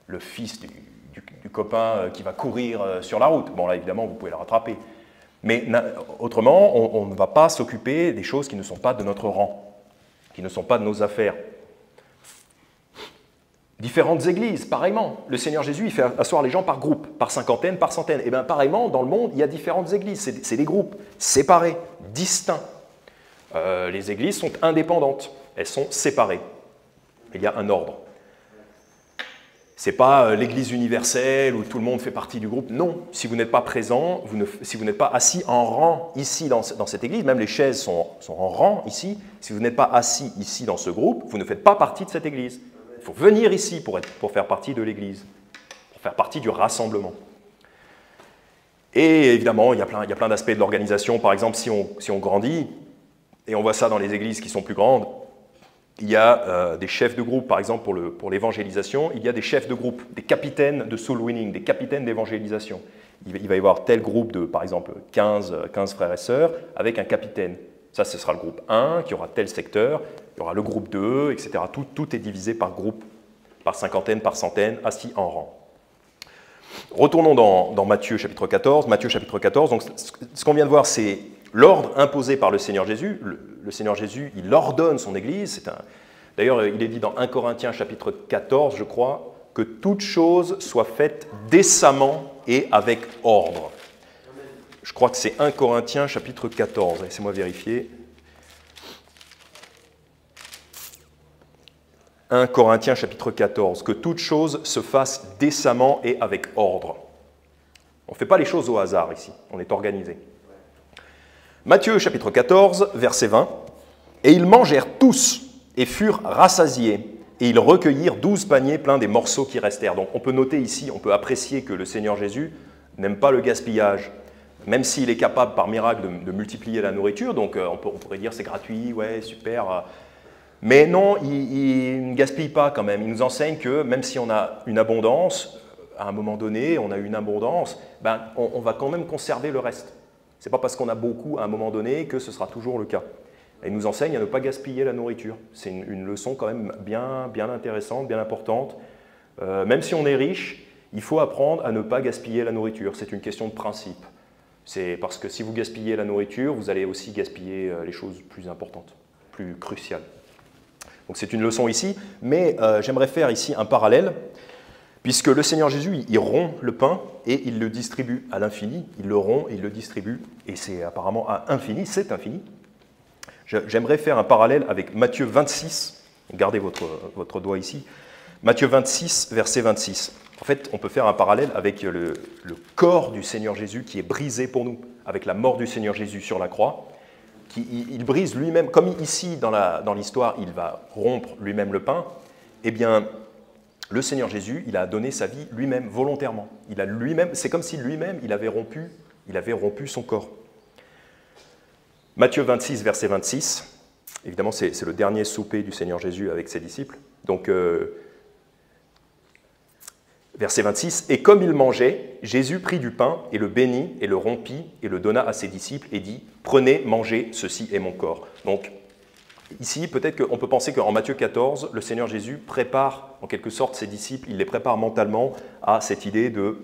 le fils du copain qui va courir sur la route. Bon là évidemment vous pouvez le rattraper. Mais autrement, on ne va pas s'occuper des choses qui ne sont pas de notre rang, qui ne sont pas de nos affaires. Différentes églises, pareillement. Le Seigneur Jésus, il fait asseoir les gens par groupe, par cinquantaine, par centaine. Et bien pareillement, dans le monde, il y a différentes églises. C'est des groupes séparés, distincts. Les églises sont indépendantes, elles sont séparées. Il y a un ordre. Ce n'est pas l'église universelle où tout le monde fait partie du groupe. Non, si vous n'êtes pas présent, si vous n'êtes pas assis en rang ici dans cette église, même les chaises sont en rang ici, si vous n'êtes pas assis ici dans ce groupe, vous ne faites pas partie de cette église. Il faut venir ici pour faire partie de l'église, pour faire partie du rassemblement. Et évidemment, il y a plein d'aspects de l'organisation. Par exemple, si on grandit, et on voit ça dans les églises qui sont plus grandes, il y a des chefs de groupe, par exemple pour l'évangélisation, il y a des chefs de groupe, des capitaines de soul winning, des capitaines d'évangélisation. Il va y avoir tel groupe de, par exemple, 15 frères et sœurs avec un capitaine. Ça, ce sera le groupe 1 qui aura tel secteur, il y aura le groupe 2, etc. Tout est divisé par groupe, par cinquantaine, par centaine, assis en rang. Retournons dans Matthieu chapitre 14. Matthieu chapitre 14, donc, ce qu'on vient de voir, c'est l'ordre imposé par le Seigneur Jésus. Le Seigneur Jésus, il ordonne son Église. D'ailleurs, il est dit dans 1 Corinthiens chapitre 14, je crois, que toute chose soit faite décemment et avec ordre. Je crois que c'est 1 Corinthiens chapitre 14, laissez-moi vérifier. 1 Corinthiens chapitre 14, que toute chose se fasse décemment et avec ordre. On ne fait pas les choses au hasard ici, on est organisé. Matthieu chapitre 14, verset 20. « Et ils mangèrent tous et furent rassasiés, et ils recueillirent 12 paniers pleins des morceaux qui restèrent. » Donc on peut noter ici, on peut apprécier que le Seigneur Jésus n'aime pas le gaspillage, même s'il est capable par miracle de multiplier la nourriture, donc on pourrait dire c'est gratuit, ouais, super. Mais non, il ne gaspille pas quand même. Il nous enseigne que même si on a une abondance, à un moment donné, on a une abondance, ben, on va quand même conserver le reste. Ce n'est pas parce qu'on a beaucoup à un moment donné que ce sera toujours le cas. Et il nous enseigne à ne pas gaspiller la nourriture. C'est une leçon quand même bien intéressante, bien importante. Même si on est riche, il faut apprendre à ne pas gaspiller la nourriture. C'est une question de principe. C'est parce que si vous gaspillez la nourriture, vous allez aussi gaspiller les choses plus importantes, plus cruciales. Donc c'est une leçon ici, mais j'aimerais faire ici un parallèle, puisque le Seigneur Jésus, il rompt le pain et il le distribue à l'infini. Il le rompt et il le distribue, et c'est apparemment à infini, c'est infini. J'aimerais faire un parallèle avec Matthieu 26, gardez votre doigt ici, Matthieu 26, verset 26. En fait, on peut faire un parallèle avec le corps du Seigneur Jésus qui est brisé pour nous, avec la mort du Seigneur Jésus sur la croix. Il brise lui-même, comme ici dans l'histoire, il va rompre lui-même le pain, eh bien, le Seigneur Jésus, il a donné sa vie lui-même, volontairement. C'est comme si lui-même, il avait rompu son corps. Matthieu 26, verset 26, évidemment, c'est le dernier souper du Seigneur Jésus avec ses disciples. Donc, verset 26, « Et comme il mangeait, Jésus prit du pain et le bénit et le rompit et le donna à ses disciples et dit, « Prenez, mangez, ceci est mon corps. » Donc, ici, peut-être qu'on peut penser qu'en Matthieu 14, le Seigneur Jésus prépare en quelque sorte ses disciples, il les prépare mentalement à cette idée de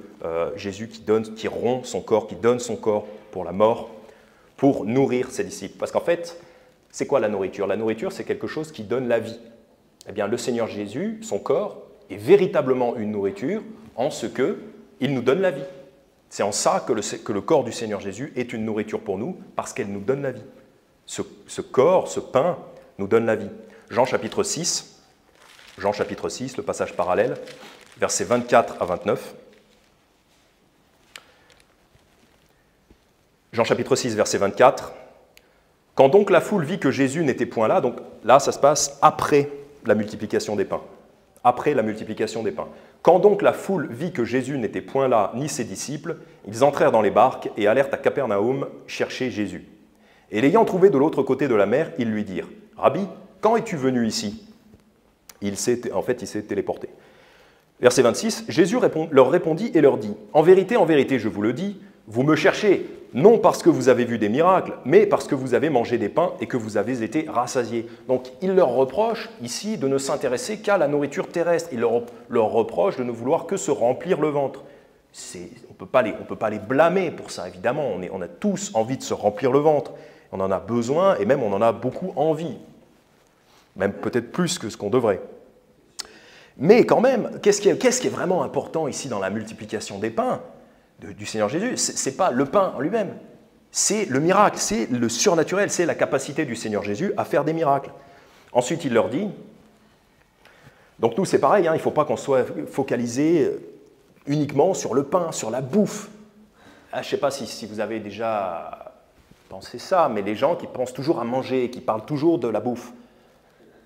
Jésus qui rompt son corps, qui donne son corps pour la mort, pour nourrir ses disciples. Parce qu'en fait, c'est quoi la nourriture? La nourriture, c'est quelque chose qui donne la vie. Eh bien, le Seigneur Jésus, son corps, est véritablement une nourriture en ce qu'il nous donne la vie. C'est en ça que le corps du Seigneur Jésus est une nourriture pour nous, parce qu'elle nous donne la vie. Ce corps, ce pain, nous donne la vie. Jean chapitre 6, le passage parallèle, versets 24 à 29. Jean chapitre 6, verset 24. « Quand donc la foule vit que Jésus n'était point là », donc là ça se passe après la multiplication des pains. Après la multiplication des pains. « Quand donc la foule vit que Jésus n'était point là, ni ses disciples, ils entrèrent dans les barques et allèrent à Capernaum chercher Jésus. Et l'ayant trouvé de l'autre côté de la mer, ils lui dirent, « Rabbi, quand es-tu venu ici ?» Il s'est téléporté. Verset 26, « Jésus leur répondit et leur dit, « En vérité, je vous le dis, vous me cherchez, non parce que vous avez vu des miracles, mais parce que vous avez mangé des pains et que vous avez été rassasiés. » Donc il leur reproche ici de ne s'intéresser qu'à la nourriture terrestre. Il leur reproche de ne vouloir que se remplir le ventre. On ne peut pas les blâmer pour ça, évidemment. On a tous envie de se remplir le ventre. On en a besoin et même on en a beaucoup envie. Même peut-être plus que ce qu'on devrait. Mais quand même, qu'est-ce qui est vraiment important ici dans la multiplication des pains du Seigneur Jésus? Ce n'est pas le pain en lui-même, c'est le miracle, c'est le surnaturel, c'est la capacité du Seigneur Jésus à faire des miracles. Ensuite, il leur dit, donc nous c'est pareil, hein, il ne faut pas qu'on soit focalisé uniquement sur le pain, sur la bouffe. Je ne sais pas si vous avez déjà pensé ça, mais les gens qui pensent toujours à manger, qui parlent toujours de la bouffe,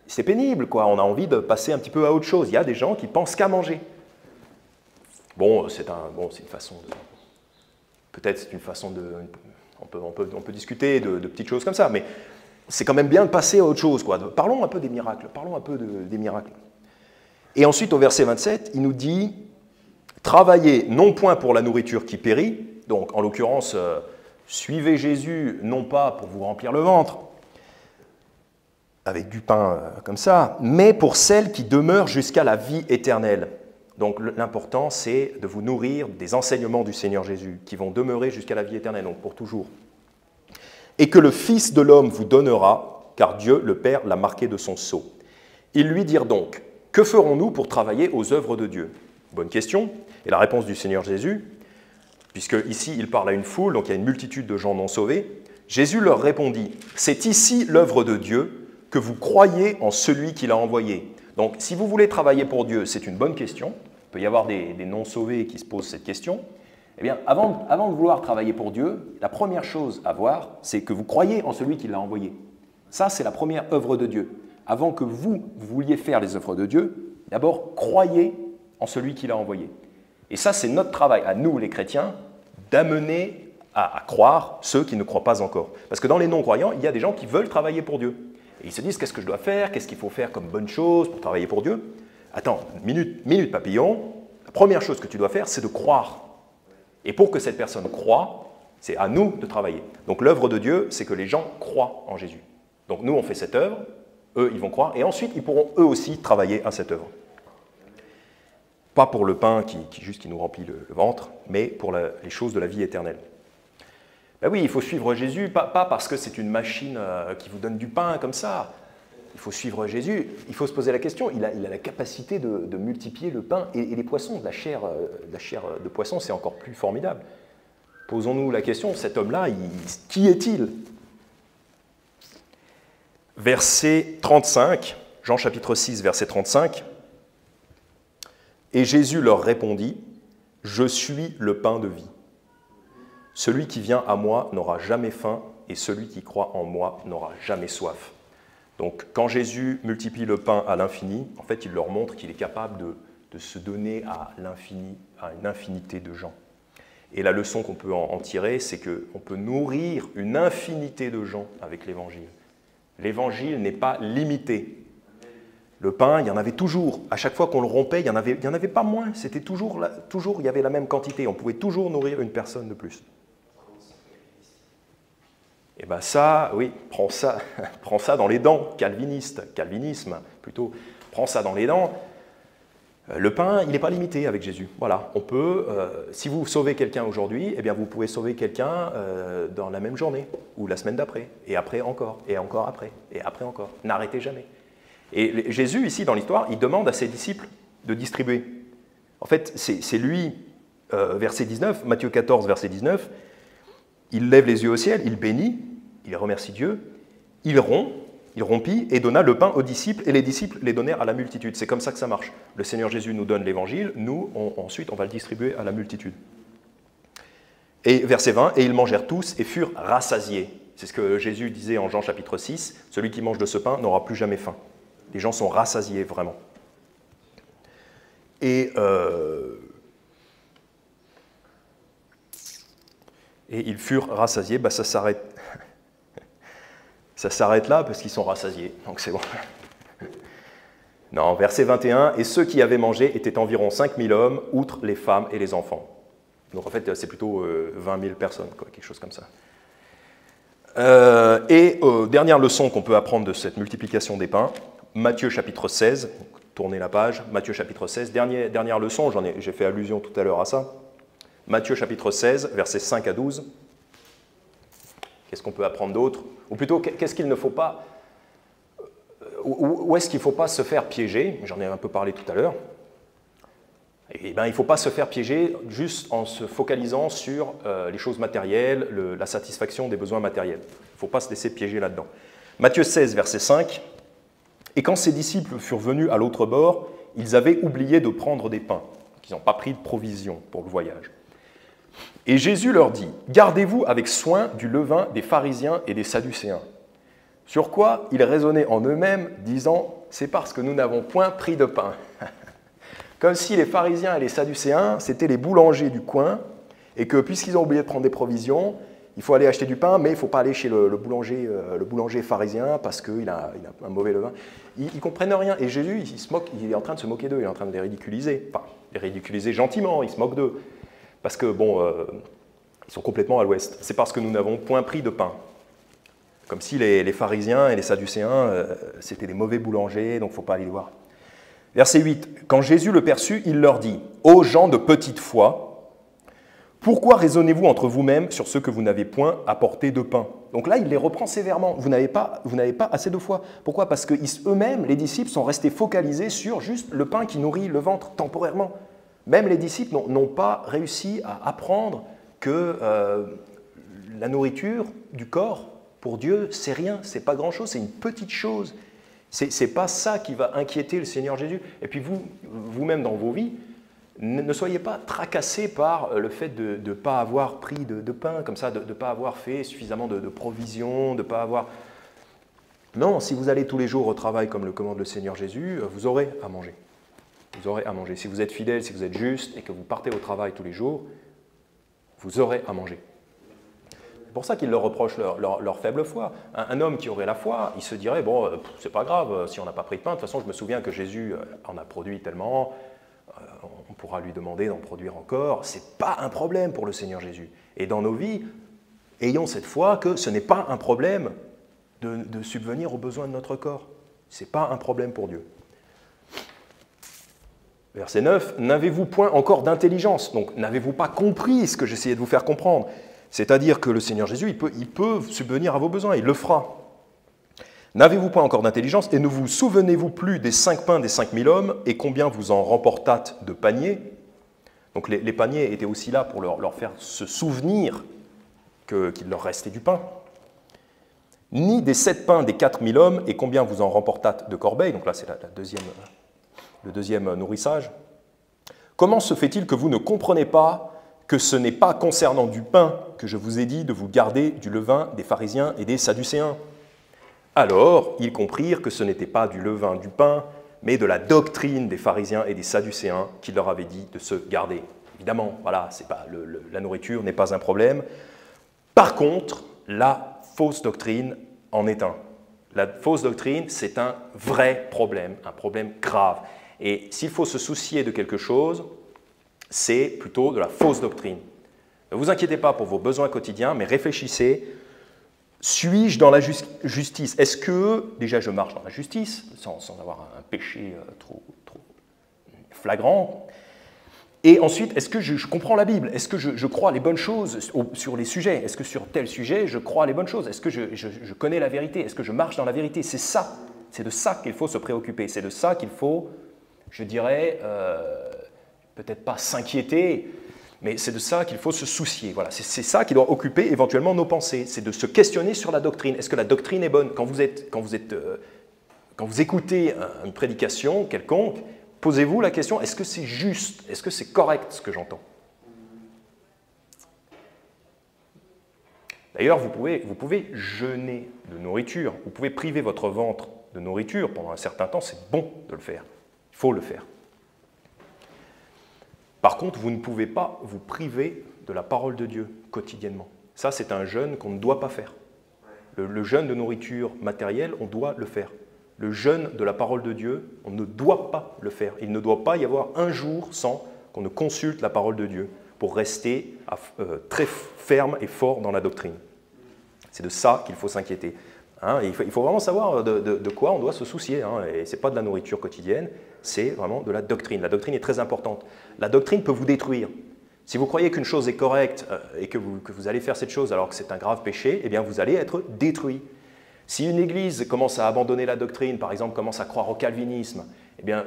c'est pénible, quoi. On a envie de passer un petit peu à autre chose. Il y a des gens qui pensent qu'à manger. Bon, c'est une façon de... Peut-être c'est une façon de... On peut discuter de petites choses comme ça, mais c'est quand même bien de passer à autre chose, quoi. Parlons un peu des miracles, des miracles. Et ensuite, au verset 27, il nous dit « Travaillez non point pour la nourriture qui périt », donc en l'occurrence, suivez Jésus non pas pour vous remplir le ventre, avec du pain comme ça, mais pour celle qui demeure jusqu'à la vie éternelle. Donc l'important, c'est de vous nourrir des enseignements du Seigneur Jésus, qui vont demeurer jusqu'à la vie éternelle, donc pour toujours. Et que le Fils de l'homme vous donnera, car Dieu, le Père, l'a marqué de son sceau. Ils lui dirent donc, que ferons-nous pour travailler aux œuvres de Dieu? Bonne question. Et la réponse du Seigneur Jésus, puisque ici il parle à une foule, donc il y a une multitude de gens non sauvés, Jésus leur répondit, « C'est ici l'œuvre de Dieu, que vous croyez en celui qui l'a envoyé. » Donc si vous voulez travailler pour Dieu, c'est une bonne question. Il peut y avoir des non sauvés qui se posent cette question. Eh bien, avant de vouloir travailler pour Dieu, la première chose à voir, c'est que vous croyez en celui qui l'a envoyé. Ça, c'est la première œuvre de Dieu. Avant que vous vouliez faire les œuvres de Dieu, d'abord, croyez en celui qui l'a envoyé. Et ça, c'est notre travail, à nous, les chrétiens, d'amener à croire ceux qui ne croient pas encore. Parce que dans les non-croyants, il y a des gens qui veulent travailler pour Dieu. Et ils se disent, qu'est-ce que je dois faire? Qu'est-ce qu'il faut faire comme bonne chose pour travailler pour Dieu? Attends, minute papillon, la première chose que tu dois faire, c'est de croire. Et pour que cette personne croie, c'est à nous de travailler. Donc l'œuvre de Dieu, c'est que les gens croient en Jésus. Donc nous, on fait cette œuvre, eux, ils vont croire, et ensuite, ils pourront eux aussi travailler à cette œuvre. Pas pour le pain qui nous remplit le ventre, mais pour les choses de la vie éternelle. Ben oui, il faut suivre Jésus, pas parce que c'est une machine qui vous donne du pain comme ça. Il faut suivre Jésus, il faut se poser la question, il a la capacité de multiplier le pain et les poissons, de la chair de poisson, c'est encore plus formidable. Posons-nous la question, cet homme-là, qui est-il? Verset 35, Jean chapitre 6, verset 35. Et Jésus leur répondit, « Je suis le pain de vie. Celui qui vient à moi n'aura jamais faim, et celui qui croit en moi n'aura jamais soif. » Donc, quand Jésus multiplie le pain à l'infini, en fait, il leur montre qu'il est capable de se donner à l'infini, à une infinité de gens. Et la leçon qu'on peut en tirer, c'est qu'on peut nourrir une infinité de gens avec l'Évangile. L'Évangile n'est pas limité. Le pain, il y en avait toujours. À chaque fois qu'on le rompait, il n'y en avait pas moins. C'était toujours, il y avait la même quantité. On pouvait toujours nourrir une personne de plus. Et bien ça, oui, prends ça dans les dents, calvinisme plutôt, prends ça dans les dents. Le pain, il n'est pas limité avec Jésus. Voilà, on peut, si vous sauvez quelqu'un aujourd'hui, eh bien vous pouvez sauver quelqu'un dans la même journée, ou la semaine d'après, et après encore, et encore après, et après encore. N'arrêtez jamais. Et Jésus, ici, dans l'histoire, il demande à ses disciples de distribuer. En fait, c'est lui, verset 19, Matthieu 14, verset 19, il lève les yeux au ciel, il bénit, il remercie Dieu, il rompit et donna le pain aux disciples, et les disciples les donnèrent à la multitude. C'est comme ça que ça marche. Le Seigneur Jésus nous donne l'évangile, nous, ensuite, on va le distribuer à la multitude. Et verset 20, « Et ils mangèrent tous et furent rassasiés. » C'est ce que Jésus disait en Jean chapitre 6, « Celui qui mange de ce pain n'aura plus jamais faim. » Les gens sont rassasiés, vraiment. Et ils furent rassasiés, bah ça s'arrête. Ça s'arrête là parce qu'ils sont rassasiés, donc c'est bon. Non, verset 21, « Et ceux qui avaient mangé étaient environ 5000 hommes, outre les femmes et les enfants. » Donc en fait, c'est plutôt 20 000 personnes, quoi, quelque chose comme ça. Dernière leçon qu'on peut apprendre de cette multiplication des pains, Matthieu chapitre 16, tournez la page, Matthieu chapitre 16, dernière leçon, j'ai fait allusion tout à l'heure à ça. Matthieu chapitre 16, versets 5 à 12. Qu'est-ce qu'on peut apprendre d'autre? Ou plutôt, qu'est-ce qu'il ne faut pas, où est-ce qu'il ne faut pas se faire piéger? J'en ai un peu parlé tout à l'heure. Eh bien, il ne faut pas se faire piéger juste en se focalisant sur les choses matérielles, la satisfaction des besoins matériels. Il ne faut pas se laisser piéger là-dedans. Matthieu 16, verset 5. « Et quand ses disciples furent venus à l'autre bord, ils avaient oublié de prendre des pains. » Ils n'ont pas pris de provisions pour le voyage. Et Jésus leur dit, « Gardez-vous avec soin du levain des pharisiens et des sadducéens. » Sur quoi ils raisonnaient en eux-mêmes, disant, « C'est parce que nous n'avons point pris de pain. » Comme si les pharisiens et les sadducéens, c'était les boulangers du coin, et que puisqu'ils ont oublié de prendre des provisions, il faut aller acheter du pain, mais il ne faut pas aller chez le boulanger pharisien parce qu'il a un mauvais levain. Ils ne comprennent rien. Et Jésus, il est en train de se moquer d'eux, il est en train de les ridiculiser. Enfin, les ridiculiser gentiment, il se moque d'eux. Parce que, bon, ils sont complètement à l'ouest. C'est parce que nous n'avons point pris de pain. Comme si les pharisiens et les sadducéens, c'était des mauvais boulangers, donc il ne faut pas aller les voir. Verset 8. Quand Jésus le perçut, il leur dit, « Ô gens de petite foi, pourquoi raisonnez-vous entre vous-mêmes sur ce que vous n'avez point apporté de pain? Donc là, il les reprend sévèrement. Vous n'avez pas assez de foi. Pourquoi? Parce qu'eux-mêmes, les disciples, sont restés focalisés sur juste le pain qui nourrit le ventre temporairement. Même les disciples n'ont pas réussi à apprendre que la nourriture du corps, pour Dieu, c'est rien, c'est pas grand-chose, c'est une petite chose. C'est pas ça qui va inquiéter le Seigneur Jésus. Et puis vous-même dans vos vies, ne soyez pas tracassés par le fait de ne pas avoir pris de pain, comme ça, de ne pas avoir fait suffisamment de provisions, de ne pas avoir... Non, si vous allez tous les jours au travail comme le commande le Seigneur Jésus, vous aurez à manger. Vous aurez à manger. Si vous êtes fidèle, si vous êtes juste et que vous partez au travail tous les jours, vous aurez à manger. C'est pour ça qu'ils leur reprochent leur faible foi. Un homme qui aurait la foi, il se dirait, bon, c'est pas grave, si on n'a pas pris de pain, de toute façon, je me souviens que Jésus en a produit tellement, on pourra lui demander d'en produire encore. C'est pas un problème pour le Seigneur Jésus. Et dans nos vies, ayons cette foi que ce n'est pas un problème de subvenir aux besoins de notre corps. Ce n'est pas un problème pour Dieu. Verset 9, « N'avez-vous point encore d'intelligence ?» Donc, n'avez-vous pas compris ce que j'essayais de vous faire comprendre? C'est-à-dire que le Seigneur Jésus, il peut subvenir à vos besoins, il le fera. « N'avez-vous pas encore d'intelligence et ne vous souvenez-vous plus des 5 pains des 5000 hommes et combien vous en remportâtes de paniers ?» Donc les paniers étaient aussi là pour leur faire se souvenir qu'il leur restait du pain. « Ni des 7 pains des 4000 hommes et combien vous en remportâtes de corbeilles ?» Donc là, c'est le deuxième nourrissage. « Comment se fait-il que vous ne comprenez pas que ce n'est pas concernant du pain que je vous ai dit de vous garder du levain des pharisiens et des sadducéens ?» Alors, ils comprirent que ce n'était pas du levain du pain, mais de la doctrine des pharisiens et des sadducéens qui leur avait dit de se garder. Évidemment, voilà, la nourriture n'est pas un problème. Par contre, la fausse doctrine en est un. La fausse doctrine, c'est un vrai problème, un problème grave. Et s'il faut se soucier de quelque chose, c'est plutôt de la fausse doctrine. Ne vous inquiétez pas pour vos besoins quotidiens, mais réfléchissez. Suis-je dans la justice? Est-ce que, déjà, je marche dans la justice, sans avoir un péché trop flagrant? Et ensuite, est-ce que je comprends la Bible? Est-ce que je crois les bonnes choses sur les sujets? Est-ce que sur tel sujet, je crois les bonnes choses? Est-ce que je connais la vérité? Est-ce que je marche dans la vérité? C'est ça. C'est de ça qu'il faut se préoccuper. C'est de ça qu'il faut, je dirais, peut-être pas s'inquiéter, mais c'est de ça qu'il faut se soucier. Voilà, c'est ça qui doit occuper éventuellement nos pensées. C'est de se questionner sur la doctrine. Est-ce que la doctrine est bonne? Quand vous écoutez une prédication quelconque, posez-vous la question, est-ce que c'est juste? Est-ce que c'est correct ce que j'entends? D'ailleurs, vous pouvez jeûner de nourriture, vous pouvez priver votre ventre de nourriture pendant un certain temps, c'est bon de le faire. Il faut le faire. Par contre, vous ne pouvez pas vous priver de la parole de Dieu quotidiennement. Ça, c'est un jeûne qu'on ne doit pas faire. Le jeûne de nourriture matérielle, on doit le faire. Le jeûne de la parole de Dieu, on ne doit pas le faire. Il ne doit pas y avoir un jour sans qu'on ne consulte la parole de Dieu pour rester très ferme et fort dans la doctrine. C'est de ça qu'il faut s'inquiéter. Hein, il faut vraiment savoir de quoi on doit se soucier. Hein, et ce n'est pas de la nourriture quotidienne, c'est vraiment de la doctrine. La doctrine est très importante. La doctrine peut vous détruire. Si vous croyez qu'une chose est correcte et que vous allez faire cette chose alors que c'est un grave péché, eh bien vous allez être détruit. Si une église commence à abandonner la doctrine, par exemple commence à croire au calvinisme, eh bien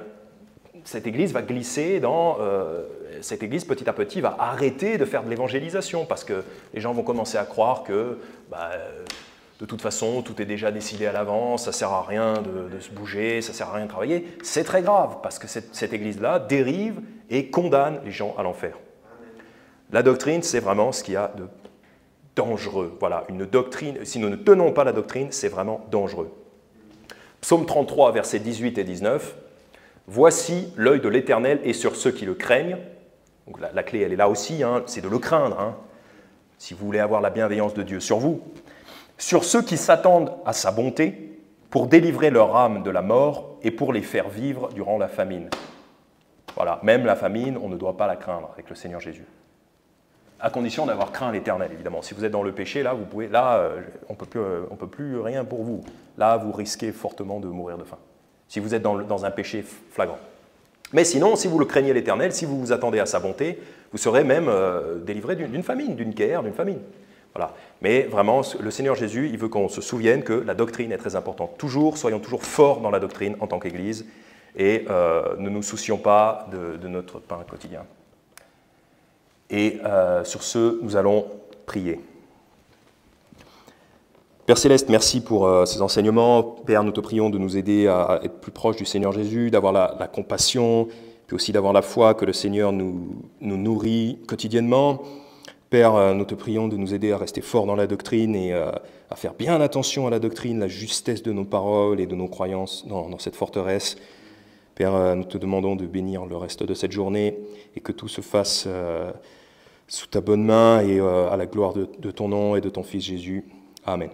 cette église va glisser dans... cette église petit à petit va arrêter de faire de l'évangélisation parce que les gens vont commencer à croire que de toute façon tout est déjà décidé à l'avance, ça ne sert à rien de se bouger, ça ne sert à rien de travailler. C'est très grave parce que cette église-là dérive et condamne les gens à l'enfer. La doctrine, c'est vraiment ce qu'il y a de dangereux. Voilà, une doctrine, si nous ne tenons pas la doctrine, c'est vraiment dangereux. Psaume 33, versets 18 et 19. « Voici, l'œil de l'Éternel est sur ceux qui le craignent. » Donc la clé, elle est là aussi, hein, c'est de le craindre, hein, si vous voulez avoir la bienveillance de Dieu sur vous. « Sur ceux qui s'attendent à sa bonté, pour délivrer leur âme de la mort et pour les faire vivre durant la famine. » Voilà, même la famine, on ne doit pas la craindre avec le Seigneur Jésus. À condition d'avoir craint l'Éternel, évidemment. Si vous êtes dans le péché, là, on peut plus rien pour vous. Là, vous risquez fortement de mourir de faim, si vous êtes dans un péché flagrant. Mais sinon, si vous le craignez l'Éternel, si vous vous attendez à sa bonté, vous serez même délivré d'une famine, d'une guerre, d'une famine. Voilà. Mais vraiment, le Seigneur Jésus, il veut qu'on se souvienne que la doctrine est très importante. Soyons toujours forts dans la doctrine en tant qu'Église et ne nous soucions pas de notre pain quotidien. Et sur ce, nous allons prier. Père Céleste, merci pour ces enseignements. Père, nous te prions de nous aider à être plus proches du Seigneur Jésus, d'avoir la compassion, puis aussi d'avoir la foi que le Seigneur nous nourrit quotidiennement. Père, nous te prions de nous aider à rester forts dans la doctrine et à faire bien attention à la doctrine, la justesse de nos paroles et de nos croyances dans cette forteresse. Père, nous te demandons de bénir le reste de cette journée et que tout se fasse sous ta bonne main et à la gloire de ton nom et de ton Fils Jésus. Amen.